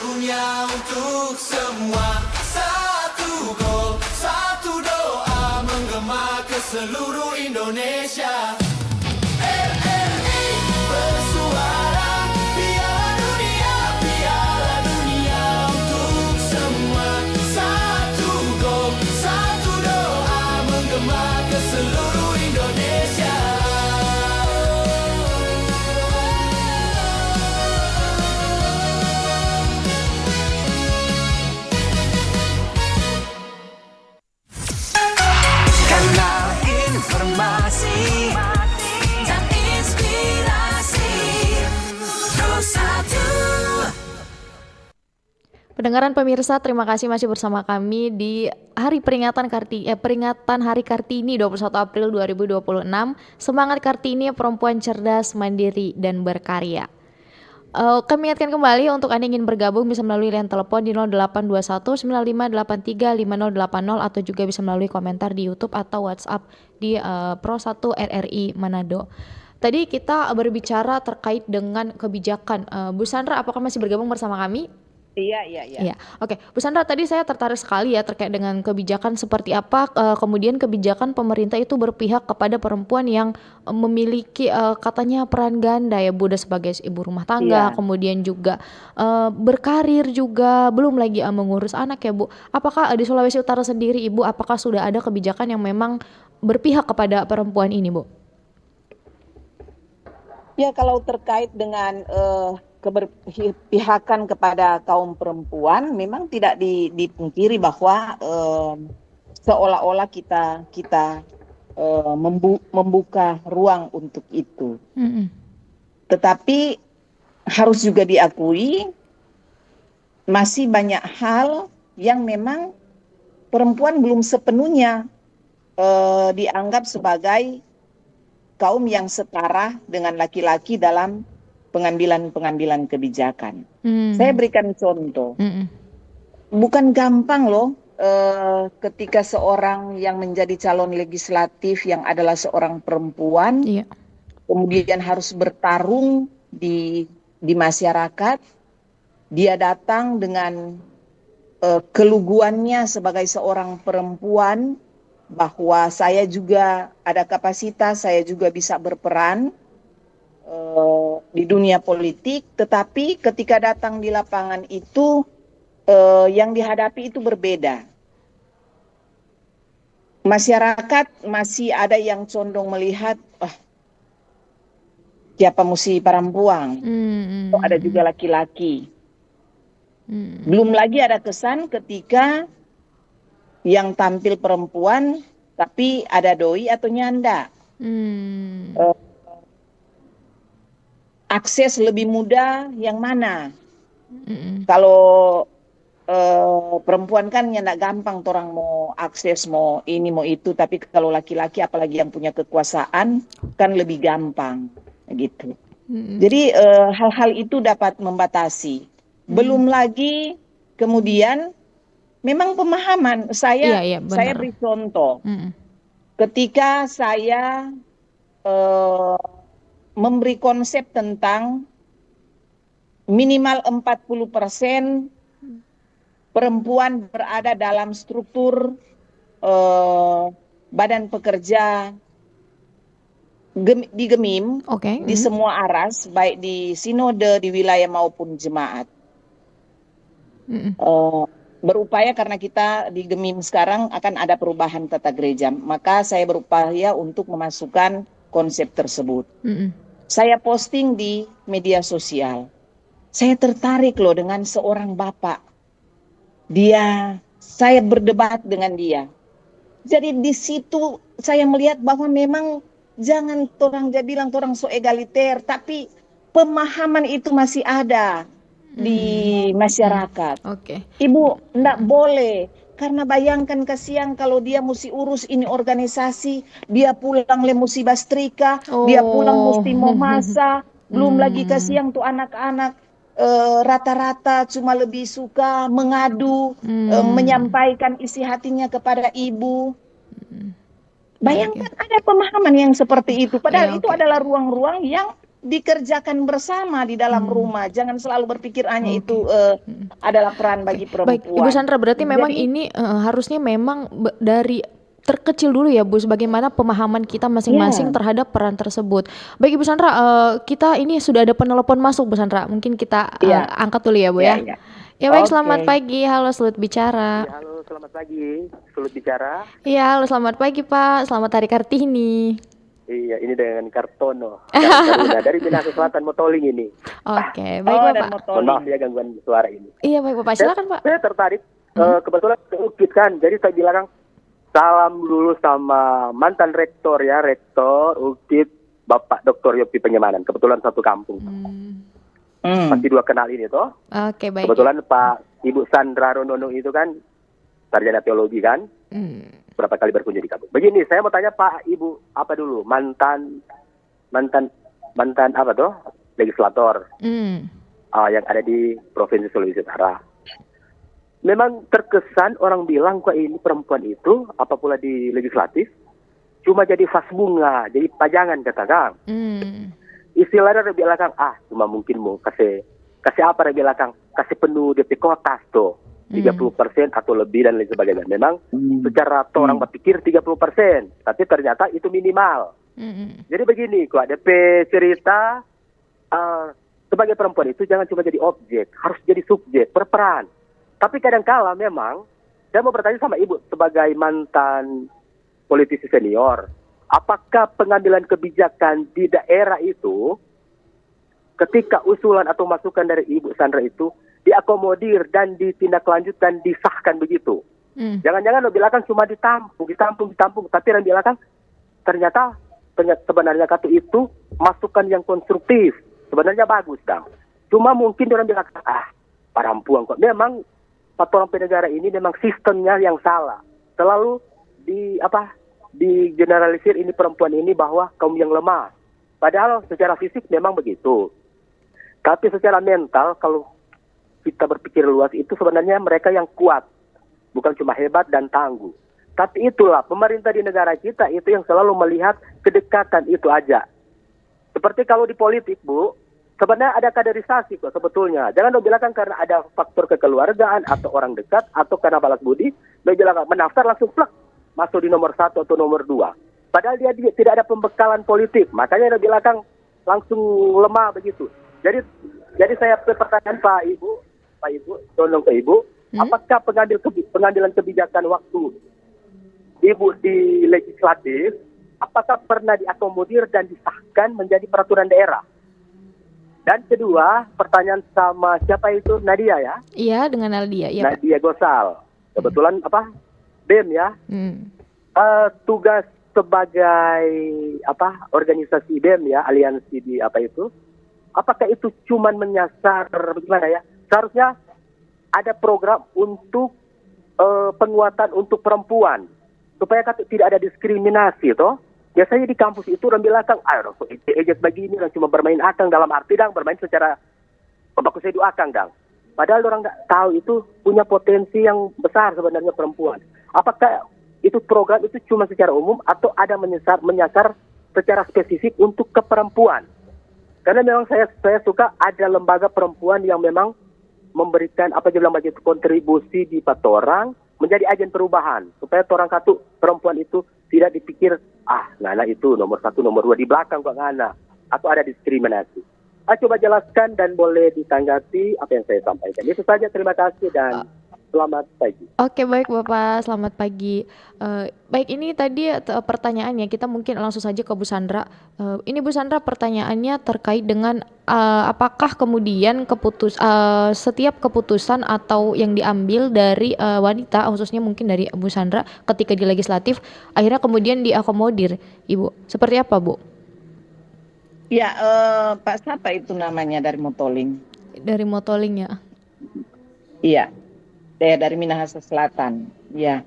Dunia untuk semua. Satu gol, satu doa menggema ke seluruh Indonesia. RRI bersuara, Piala Dunia untuk semua. Satu gol, satu doa menggema ke seluruh Indonesia. Kanal informasi dan inspirasi Terus Satu. Pendengaran pemirsa, terima kasih masih bersama kami di hari peringatan Hari Kartini 21 April 2026. Semangat Kartini, perempuan cerdas, mandiri dan berkarya. Kami ingatkan kembali untuk Anda yang ingin bergabung bisa melalui line telepon di 0821 9583 5080 atau juga bisa melalui komentar di YouTube atau WhatsApp di Pro 1 RRI Manado. Tadi kita berbicara terkait dengan kebijakan. Bu Sandra, apakah masih bergabung bersama kami? Iya. Iya, oke. Bu Sandra, tadi saya tertarik sekali ya terkait dengan kebijakan seperti apa kemudian kebijakan pemerintah itu berpihak kepada perempuan yang memiliki katanya peran ganda ya Bu, sebagai ibu rumah tangga, Iya. kemudian juga berkarir juga, belum lagi mengurus anak ya Bu. Apakah di Sulawesi Utara sendiri Ibu, apakah sudah ada kebijakan yang memang berpihak kepada perempuan ini Bu? Ya, kalau terkait dengan keberpihakan kepada kaum perempuan, memang tidak dipungkiri bahwa seolah-olah kita membuka ruang untuk itu. Tetapi harus juga diakui masih banyak hal yang memang perempuan belum sepenuhnya dianggap sebagai kaum yang setara dengan laki-laki dalam pengambilan kebijakan. Saya berikan contoh. Bukan gampang loh ketika seorang yang menjadi calon legislatif yang adalah seorang perempuan, Iya. kemudian harus bertarung di masyarakat. Dia datang dengan keluguannya sebagai seorang perempuan, bahwa saya juga ada kapasitas, saya juga bisa berperan di dunia politik, tetapi ketika datang di lapangan itu yang dihadapi itu berbeda. Masyarakat masih ada yang condong melihat, siapa mesti perempuan, ada juga laki-laki. Belum lagi ada kesan ketika yang tampil perempuan tapi ada doi atau nyanda. Akses lebih mudah yang mana? Kalau perempuan kan ya nggak gampang orang mau akses, mau ini mau itu, tapi kalau laki-laki apalagi yang punya kekuasaan kan lebih gampang gitu. Jadi hal-hal itu dapat membatasi. Belum lagi kemudian memang pemahaman saya saya beri contoh. Ketika saya memberi konsep tentang minimal 40% perempuan berada dalam struktur badan pekerja di Gemim, di semua aras, baik di sinode, di wilayah maupun jemaat. Berupaya karena kita di Gemim sekarang akan ada perubahan tata gereja, maka saya berupaya untuk memasukkan konsep tersebut. Saya posting di media sosial. Saya tertarik loh dengan seorang bapak. Saya berdebat dengan dia. Jadi di situ saya melihat bahwa memang jangan bilang orang so egaliter, tapi pemahaman itu masih ada di masyarakat. Ibu, enggak boleh karena bayangkan kasihan kalau dia mesti urus ini organisasi, dia pulang le mesti bastrika, dia pulang Oh. mesti mau masak, belum lagi kasihan tuh anak-anak rata-rata cuma lebih suka mengadu, menyampaikan isi hatinya kepada ibu. Bayangkan ada pemahaman yang seperti itu, padahal Ya, itu oke. adalah ruang-ruang yang dikerjakan bersama di dalam rumah. Jangan selalu berpikir hanya itu adalah peran bagi Baik, perempuan. Ibu Sandra, berarti memang Jadi, ini harusnya memang dari terkecil dulu ya Bu, sebagaimana pemahaman kita masing-masing Ya. terhadap peran tersebut. Baik Ibu Sandra, kita ini sudah ada penelpon masuk Bu Sandra, mungkin kita Ya. angkat dulu ya Bu ya. ya. Ya baik, Oke. selamat pagi, halo Sulut Bicara. Ya, halo, selamat pagi. Sulut bicara. Iya, halo selamat pagi Pak, selamat Hari Kartini. Iya, ini dengan Kartono. Karuna dari Minahasa Selatan, Motoling ini. Oke, baik Oh, Bapak. dan Mohon motoling. maaf ya gangguan suara ini. Iya baik Bapak, silakan Pak. Saya tertarik kebetulan ke UKIT kan. Jadi saya bilang salam dulu sama mantan rektor ya, rektor UKIT Bapak Dr. Yopi Penyemanan. Kebetulan satu kampung. Pasti dua kenal ini toh. Oke, baik. Kebetulan Pak Ibu Sandra Ronono itu kan sarjana teologi kan. Berapa kali berkunjung di kampung. Begini, saya mau tanya Pak Ibu apa dulu? Mantan apa tuh? Legislator yang ada di Provinsi Sulawesi Utara. Memang terkesan orang bilang kok ini perempuan itu apa pula di legislatif cuma jadi vas bunga, jadi pajangan kata Kang. Istilahnya dia bilang cuma mungkin mau kasih apa dia bilang kasih penuh DP kotas tuh 30% atau lebih dan lain sebagainya. Memang secara orang berpikir 30%, tapi ternyata itu minimal. Jadi begini, kok DP cerita sebagai perempuan itu jangan cuma jadi objek, harus jadi subjek, berperan. Tapi kadang-kala memang saya mau bertanya sama Ibu sebagai mantan politisi senior, apakah pengambilan kebijakan di daerah itu ketika usulan atau masukan dari Ibu Sandra itu diakomodir dan ditindaklanjutkan, disahkan begitu? Jangan-jangan lo bilang cuma ditampung, tapi orang bilang ternyata sebenarnya kata itu masukan yang konstruktif, sebenarnya bagus dong. Cuma mungkin orang bilang perempuan kok. Memang orang negara ini memang sistemnya yang salah. Selalu di generalisir ini perempuan ini bahwa kaum yang lemah. Padahal secara fisik memang begitu. Tapi secara mental kalau kita berpikir luas itu sebenarnya mereka yang kuat. Bukan cuma hebat dan tangguh. Tapi itulah pemerintah di negara kita itu yang selalu melihat kedekatan itu aja. Seperti kalau di politik, Bu, sebenarnya ada kaderisasi kok sebetulnya. Jangan lo bilang karena ada faktor kekeluargaan atau orang dekat atau karena balas budi, lo bilang mendaftar langsung plek masuk di nomor 1 atau nomor 2. Padahal dia tidak ada pembekalan politik. Makanya lo bilang langsung lemah begitu. Jadi saya pertanyaan Pak Ibu, tolong ke Ibu, apakah pengambilan kebijakan waktu Ibu di legislatif, apakah pernah diakomodir dan disahkan menjadi peraturan daerah? Dan kedua, pertanyaan sama siapa itu? Nadia ya? Iya, dengan Aldia. Iya, Pak. Nadia Gosal. Kebetulan BEM ya? Tugas sebagai organisasi BEM ya, aliansi di itu? Apakah itu cuman menyasar bagaimana ya? Seharusnya ada program untuk penguatan untuk perempuan supaya tidak ada diskriminasi toh. Biasanya di kampus itu orang bilang ejek begini orang cuma bermain akang dalam arti bermain secara bagus edu akang Padahal orang nggak tahu itu punya potensi yang besar sebenarnya perempuan. Apakah itu program itu cuma secara umum atau ada menyasar secara spesifik untuk ke perempuan? Karena memang saya suka ada lembaga perempuan yang memang memberikan kontribusi di patorang menjadi agen perubahan supaya orang katu perempuan itu tidak dipikir ngana itu nomor 1 nomor 2 di belakang kok ngana atau ada diskriminasi. Coba jelaskan dan boleh ditanggapi apa yang saya sampaikan. Itu saja, terima kasih dan selamat pagi. Oke, baik Bapak, selamat pagi. Baik, ini tadi pertanyaannya, kita mungkin langsung saja ke Bu Sandra. Ini Bu Sandra pertanyaannya terkait dengan apakah kemudian setiap keputusan atau yang diambil dari wanita, khususnya mungkin dari Bu Sandra ketika di legislatif, akhirnya kemudian diakomodir, Ibu. Seperti apa, Bu? Ya, Pak siapa itu namanya dari Motoling? Dari Motoling ya? Iya. dari Minahasa Selatan. Ya,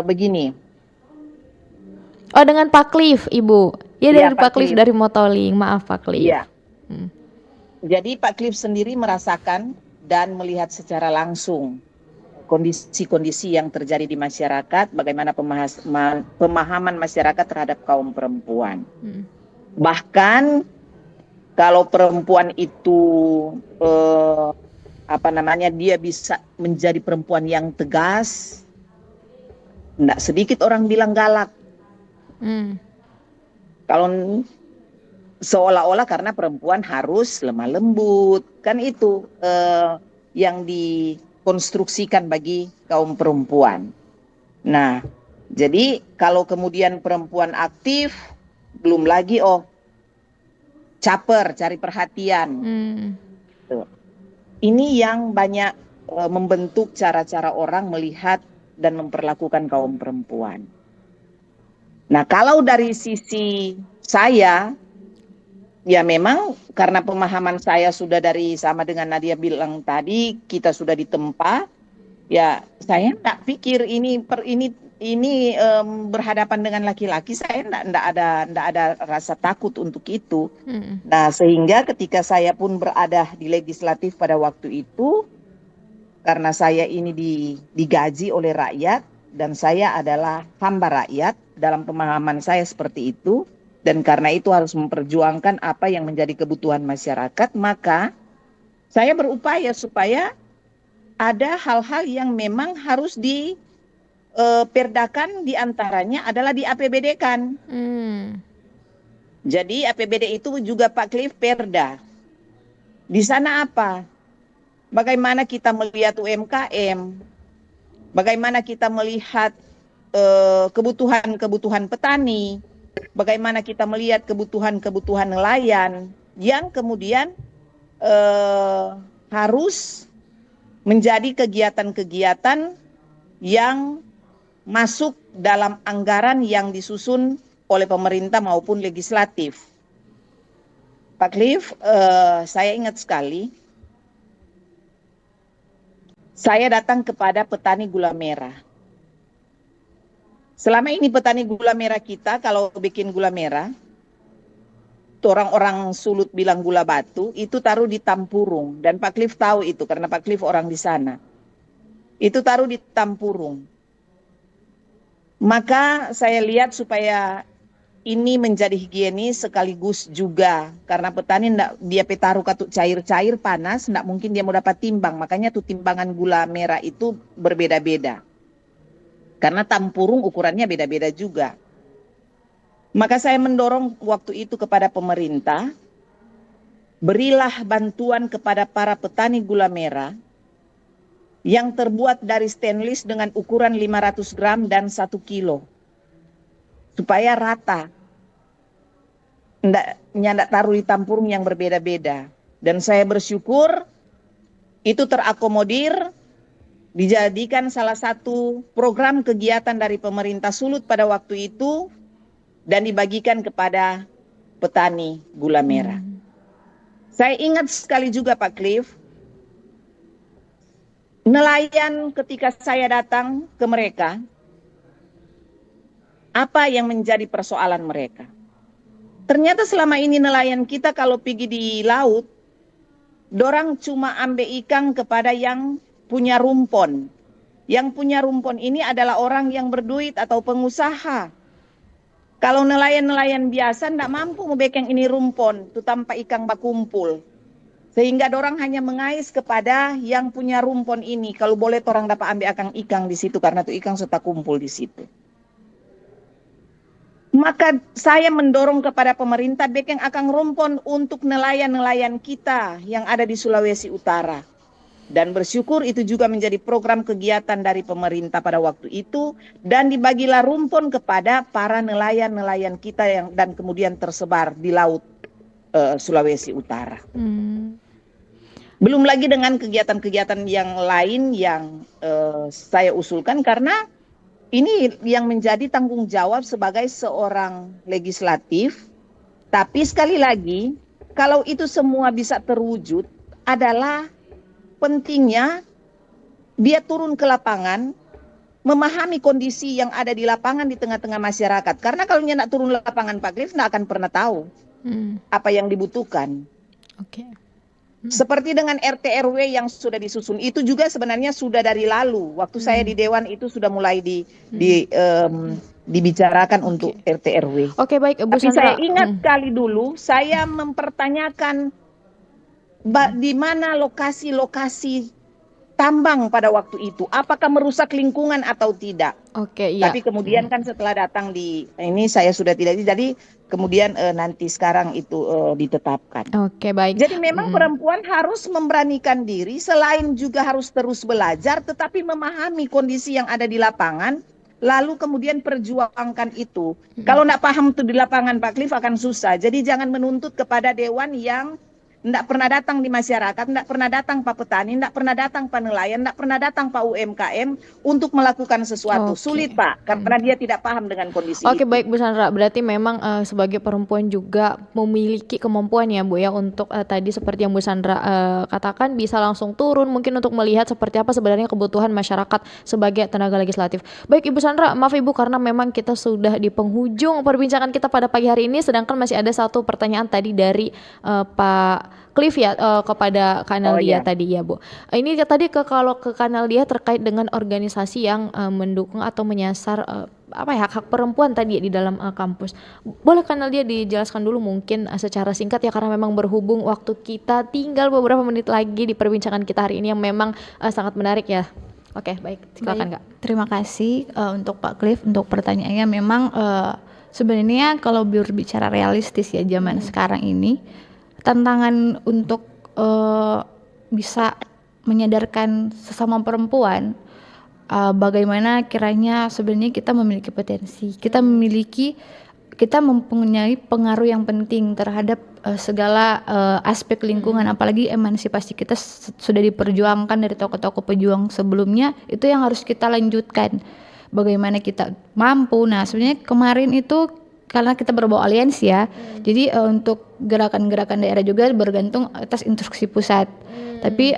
begini. Oh, dengan Pak Cliff, Ibu. Ya, Iya, dari Pak Pak Cliff Cliff. dari Motoling. Maaf, Pak Cliff. Iya. Hmm. Jadi Pak Cliff sendiri merasakan dan melihat secara langsung kondisi-kondisi yang terjadi di masyarakat, bagaimana pemahaman masyarakat terhadap kaum perempuan. Bahkan kalau perempuan itu dia bisa menjadi perempuan yang tegas, tidak sedikit orang bilang galak. Kalau seolah-olah karena perempuan harus lemah lembut, kan itu yang dikonstruksikan bagi kaum perempuan. Nah, jadi kalau kemudian perempuan aktif, belum lagi caper, cari perhatian. Tuh. Ini yang banyak membentuk cara-cara orang melihat dan memperlakukan kaum perempuan. Nah, kalau dari sisi saya, ya memang karena pemahaman saya sudah dari sama dengan Nadia bilang tadi, kita sudah ditempa, ya saya enggak pikir ini berhadapan dengan laki-laki, saya enggak ada rasa takut untuk itu. Nah, sehingga ketika saya pun berada di legislatif pada waktu itu, karena saya ini digaji oleh rakyat dan saya adalah hamba rakyat, dalam pemahaman saya seperti itu, dan karena itu harus memperjuangkan apa yang menjadi kebutuhan masyarakat, maka saya berupaya supaya ada hal-hal yang memang harus diperdakan, diantaranya adalah di APBD-kan. Jadi APBD itu juga Pak Cliff perda. Di sana apa? Bagaimana kita melihat UMKM? Bagaimana kita melihat kebutuhan-kebutuhan petani? Bagaimana kita melihat kebutuhan-kebutuhan nelayan yang kemudian harus menjadi kegiatan-kegiatan yang masuk dalam anggaran yang disusun oleh pemerintah maupun legislatif. Pak Cliff, saya ingat sekali, saya datang kepada petani gula merah. Selama ini petani gula merah kita kalau bikin gula merah, orang-orang Sulut bilang gula batu, itu taruh di tampurung. Dan Pak Cliff tahu itu karena Pak Cliff orang di sana. Itu taruh di tampurung. Maka saya lihat supaya ini menjadi higienis sekaligus juga. Karena petani dia taruh katuk cair-cair panas, tidak mungkin dia mau dapat timbang. Makanya tuh timbangan gula merah itu berbeda-beda. Karena tampurung ukurannya beda-beda juga. Maka saya mendorong waktu itu kepada pemerintah, berilah bantuan kepada para petani gula merah yang terbuat dari stainless dengan ukuran 500 gram dan 1 kilo. Supaya rata. Ndak taruh di tampurung yang berbeda-beda. Dan saya bersyukur itu terakomodir, dijadikan salah satu program kegiatan dari pemerintah Sulut pada waktu itu dan dibagikan kepada petani gula merah. Saya ingat sekali juga Pak Cliff, nelayan ketika saya datang ke mereka, apa yang menjadi persoalan mereka? Ternyata selama ini nelayan kita kalau pergi di laut, dorang cuma ambil ikan kepada yang punya rumpon. Yang punya rumpon ini adalah orang yang berduit atau pengusaha. Kalau nelayan-nelayan biasa tidak mampu membekeng ini rumpon, itu tanpa ikan bakumpul. Sehingga dorang hanya mengais kepada yang punya rumpon ini. Kalau boleh orang dapat ambil akang ikan di situ karena itu ikan sudah kumpul di situ. Maka saya mendorong kepada pemerintah bekeng akang rumpon untuk nelayan-nelayan kita yang ada di Sulawesi Utara. Dan bersyukur itu juga menjadi program kegiatan dari pemerintah pada waktu itu. Dan dibagilah rumpon kepada para nelayan-nelayan kita yang dan kemudian tersebar di laut Sulawesi Utara. Belum lagi dengan kegiatan-kegiatan yang lain yang saya usulkan karena ini yang menjadi tanggung jawab sebagai seorang legislatif. Tapi sekali lagi, kalau itu semua bisa terwujud adalah pentingnya dia turun ke lapangan, memahami kondisi yang ada di lapangan di tengah-tengah masyarakat. Karena kalau dia nak turun lapangan Pak Cliff, nggak akan pernah tahu apa yang dibutuhkan. Oke. Seperti dengan RT RW yang sudah disusun, itu juga sebenarnya sudah dari lalu. Waktu saya di Dewan itu sudah mulai dibicarakan untuk RT RW. Oke, baik Bu Tapi Sandra. saya ingat kali dulu, saya mempertanyakan di mana lokasi-lokasi tambang pada waktu itu, apakah merusak lingkungan atau tidak. Oke, iya. Tapi kemudian kan setelah datang ini saya sudah tidak, jadi kemudian nanti sekarang itu ditetapkan. Oke, baik. Jadi memang perempuan harus memberanikan diri, selain juga harus terus belajar, tetapi memahami kondisi yang ada di lapangan, lalu kemudian perjuangkan itu. Kalau tidak paham itu di lapangan Pak Cliff akan susah. Jadi jangan menuntut kepada dewan yang tidak pernah datang di masyarakat, tidak pernah datang Pak Petani, tidak pernah datang Pak Nelayan, tidak pernah datang Pak UMKM untuk melakukan sesuatu. Oke. Sulit Pak, karena dia tidak paham dengan kondisi Oke, itu. baik Bu Sandra, berarti memang sebagai perempuan juga memiliki kemampuan ya Bu ya untuk tadi seperti yang Bu Sandra katakan bisa langsung turun mungkin untuk melihat seperti apa sebenarnya kebutuhan masyarakat sebagai tenaga legislatif. Baik Ibu Sandra, maaf Ibu karena memang kita sudah di penghujung perbincangan kita pada pagi hari ini, sedangkan masih ada satu pertanyaan tadi dari Pak Cliff ya kepada Kanal Dia tadi ya Bu. Ini tadi kalau ke Kanal Dia terkait dengan organisasi yang mendukung atau menyasar hak-hak perempuan tadi ya di dalam kampus. Boleh Kanal Dia dijelaskan dulu mungkin secara singkat ya, karena memang berhubung waktu kita tinggal beberapa menit lagi di perbincangan kita hari ini yang memang sangat menarik ya. Oke, baik. Silakan Kak. Terima kasih untuk Pak Cliff untuk pertanyaannya. Memang sebenarnya kalau berbicara realistis ya zaman sekarang ini, tantangan untuk bisa menyadarkan sesama perempuan bagaimana kiranya sebenarnya kita memiliki potensi, kita mempunyai pengaruh yang penting terhadap segala aspek lingkungan, apalagi emansipasi kita sudah diperjuangkan dari tokoh-tokoh pejuang sebelumnya, itu yang harus kita lanjutkan. Bagaimana kita mampu. Nah, sebenarnya kemarin itu karena kita berbawa aliansi ya, jadi untuk gerakan-gerakan daerah juga bergantung atas instruksi pusat. Tapi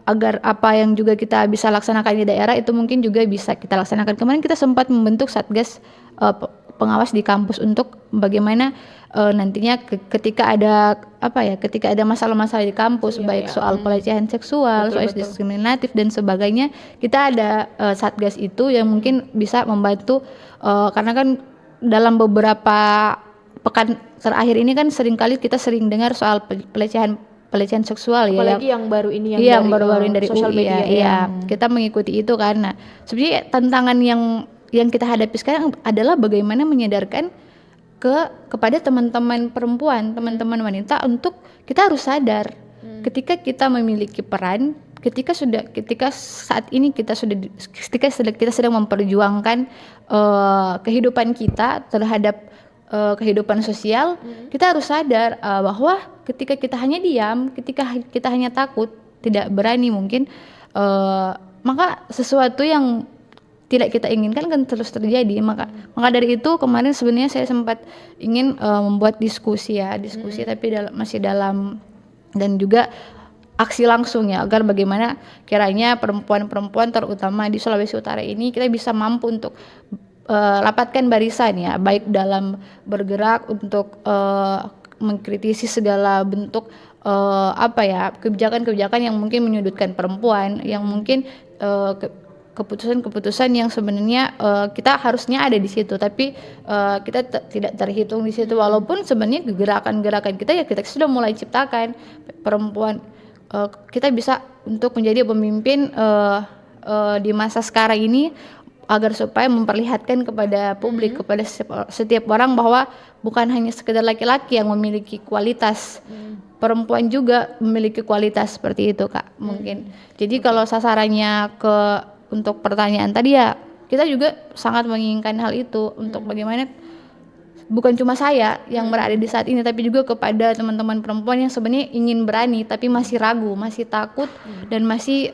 agar apa yang juga kita bisa laksanakan di daerah itu mungkin juga bisa kita laksanakan. Kemarin kita sempat membentuk satgas pengawas di kampus untuk bagaimana nantinya ketika ada masalah-masalah di kampus, baik soal pelecehan seksual, soal diskriminatif dan sebagainya, kita ada satgas itu yang mungkin bisa membantu karena kan dalam beberapa pekan terakhir ini kan seringkali kita sering dengar soal pelecehan seksual ya. Apalagi yang baru ini yang baru-baru dari sosial UI, media. ya. Kita mengikuti itu karena sebenarnya tantangan yang kita hadapi sekarang adalah bagaimana menyadarkan kepada teman-teman perempuan, teman-teman wanita untuk kita harus sadar ketika kita memiliki peran, ketika saat ini kita sedang memperjuangkan kehidupan kita terhadap kehidupan sosial, kita harus sadar bahwa ketika kita hanya diam, ketika kita hanya takut, tidak berani mungkin, maka sesuatu yang tidak kita inginkan kan terus terjadi. Maka dari itu kemarin sebenarnya saya sempat ingin membuat diskusi tapi masih dalam dan juga aksi langsung ya, agar bagaimana kiranya perempuan-perempuan terutama di Sulawesi Utara ini kita bisa mampu untuk rapatkan barisan ya, baik dalam bergerak untuk mengkritisi segala bentuk kebijakan-kebijakan yang mungkin menyudutkan perempuan, yang mungkin keputusan-keputusan yang sebenarnya kita harusnya ada di situ, tapi kita tidak terhitung di situ. Walaupun sebenarnya gerakan-gerakan kita sudah mulai ciptakan perempuan, kita bisa untuk menjadi pemimpin di masa sekarang ini, agar supaya memperlihatkan kepada publik, kepada setiap orang bahwa bukan hanya sekedar laki-laki yang memiliki kualitas, perempuan juga memiliki kualitas seperti itu Kak mungkin. Jadi kalau sasarannya untuk pertanyaan tadi ya, kita juga sangat menginginkan hal itu untuk bagaimana bukan cuma saya yang berada di saat ini, tapi juga kepada teman-teman perempuan yang sebenarnya ingin berani tapi masih ragu, masih takut dan masih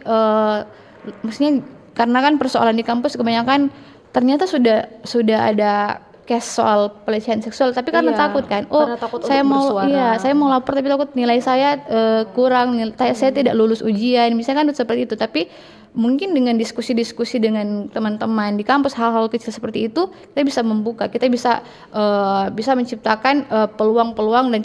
maksudnya karena kan persoalan di kampus kebanyakan ternyata sudah ada case soal pelecehan seksual, tapi karena Iya, takut kan, karena takut saya untuk mau bersuara. saya mau lapor tapi takut nilai saya kurang, saya tidak lulus ujian, misalkan seperti itu. Tapi mungkin dengan diskusi-diskusi dengan teman-teman di kampus, hal-hal kecil seperti itu kita bisa membuka, kita bisa menciptakan peluang-peluang dan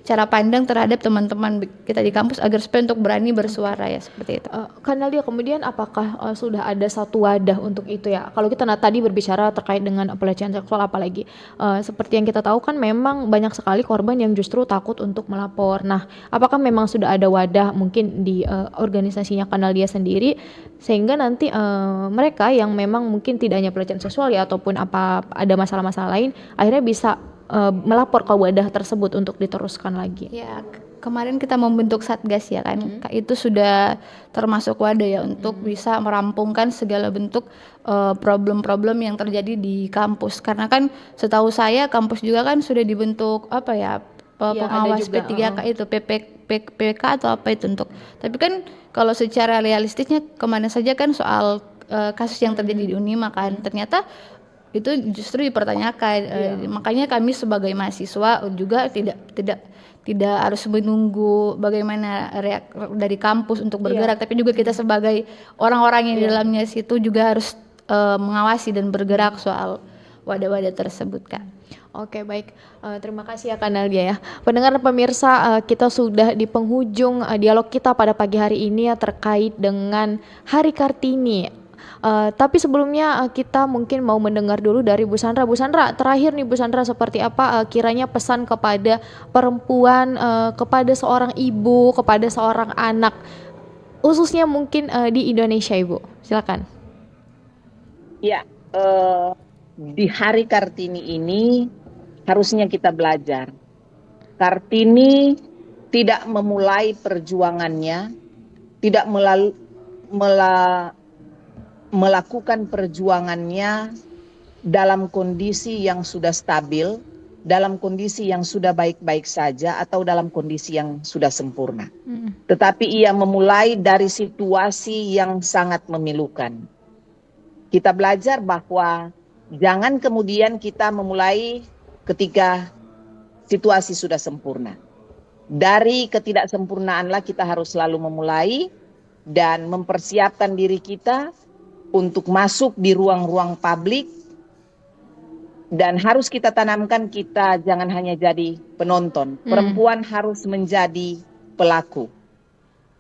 cara pandang terhadap teman-teman kita di kampus agar supaya untuk berani bersuara ya, seperti itu. Kak Nadia, kemudian apakah sudah ada satu wadah untuk itu ya? Kalau kita tadi berbicara terkait dengan pelecehan seksual apalagi, seperti yang kita tahu kan memang banyak sekali korban yang justru takut untuk melapor. Nah, apakah memang sudah ada wadah mungkin di organisasinya Kak Nadia sendiri, sehingga nanti mereka yang memang mungkin tidak hanya pelecehan seksual ya, ataupun ada masalah-masalah lain, akhirnya bisa melapor ke wadah tersebut untuk diteruskan lagi. Ya, kemarin kita membentuk satgas ya kan, itu sudah termasuk wadah ya untuk bisa merampungkan segala bentuk problem-problem yang terjadi di kampus. Karena kan setahu saya kampus juga kan sudah dibentuk Iya, pengawas ada juga, P3K itu PPK atau apa itu untuk. Tapi kan kalau secara realistisnya kemana saja kan soal kasus yang terjadi di Unima kan, ternyata itu justru dipertanyakan. Makanya kami sebagai mahasiswa juga tidak harus menunggu bagaimana dari kampus untuk bergerak, tapi juga kita sebagai orang-orang yang di dalamnya situ juga harus mengawasi dan bergerak soal wadah-wadah tersebut, Kak. Oke, baik. Terima kasih ya Kak Nadia ya. Pendengar dan pemirsa, kita sudah di penghujung dialog kita pada pagi hari ini ya terkait dengan Hari Kartini. Tapi sebelumnya kita mungkin mau mendengar dulu dari Bu Sandra. Bu Sandra, terakhir nih Bu Sandra, seperti apa kiranya pesan kepada perempuan, kepada seorang ibu, kepada seorang anak, khususnya mungkin di Indonesia, Ibu? Silakan. Ya, di Hari Kartini ini harusnya kita belajar. Kartini tidak memulai perjuangannya, tidak melakukan perjuangannya dalam kondisi yang sudah stabil, dalam kondisi yang sudah baik-baik saja, atau dalam kondisi yang sudah sempurna. Tetapi ia memulai dari situasi yang sangat memilukan. Kita belajar bahwa jangan kemudian kita memulai ketika situasi sudah sempurna. Dari ketidaksempurnaanlah kita harus selalu memulai dan mempersiapkan diri kita untuk masuk di ruang-ruang publik, dan harus kita tanamkan kita jangan hanya jadi penonton. Perempuan harus menjadi pelaku.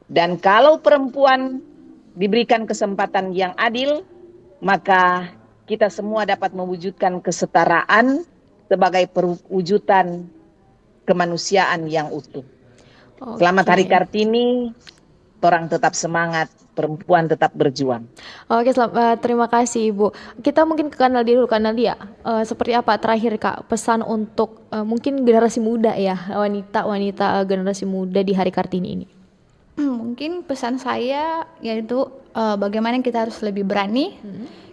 Dan kalau perempuan diberikan kesempatan yang adil, maka kita semua dapat mewujudkan kesetaraan sebagai perwujudan kemanusiaan yang utuh. Selamat Hari Kartini, orang tetap semangat, perempuan tetap berjuang. Oke, terima kasih Ibu. Kita mungkin ke Kak Nadia dulu. Kak Nadia, seperti apa terakhir Kak pesan untuk mungkin generasi muda ya, wanita generasi muda di Hari Kartini ini? Mungkin pesan saya yaitu bagaimana kita harus lebih berani,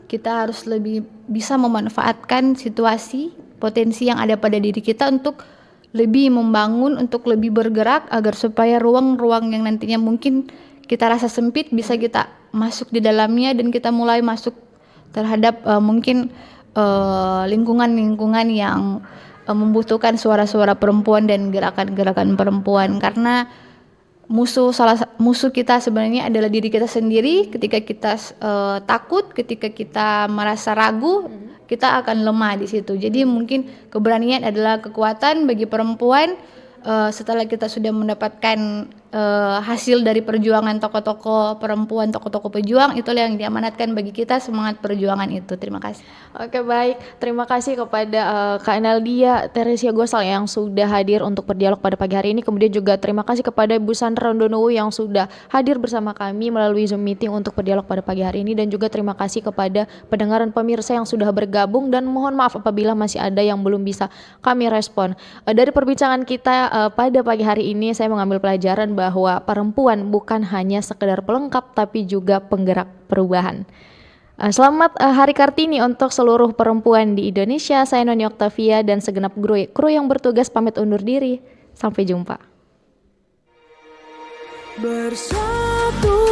kita harus lebih bisa memanfaatkan situasi, potensi yang ada pada diri kita untuk lebih membangun, untuk lebih bergerak agar supaya ruang-ruang yang nantinya mungkin kita rasa sempit bisa kita masuk di dalamnya, dan kita mulai masuk terhadap mungkin lingkungan-lingkungan yang membutuhkan suara-suara perempuan dan gerakan-gerakan perempuan. Karena musuh kita sebenarnya adalah diri kita sendiri. Ketika kita takut, ketika kita merasa ragu, kita akan lemah di situ. Jadi mungkin keberanian adalah kekuatan bagi perempuan. Setelah kita sudah mendapatkan hasil dari perjuangan tokoh-tokoh perempuan, tokoh-tokoh pejuang, itulah yang diamanatkan bagi kita, semangat perjuangan itu. Terima kasih. Oke, baik. Terima kasih kepada Kak Nadia Teresia Gosal yang sudah hadir untuk berdialog pada pagi hari ini. Kemudian juga terima kasih kepada Bu Sandra Rondonowo yang sudah hadir bersama kami melalui Zoom meeting untuk berdialog pada pagi hari ini. Dan juga terima kasih kepada pendengar dan pemirsa yang sudah bergabung, dan mohon maaf apabila masih ada yang belum bisa kami respon. Dari perbincangan kita pada pagi hari ini, saya mengambil pelajaran bahwa perempuan bukan hanya sekedar pelengkap tapi juga penggerak perubahan. Selamat Hari Kartini untuk seluruh perempuan di Indonesia. Saya Noni Oktavia dan segenap kru yang bertugas pamit undur diri. Sampai jumpa. Bersatu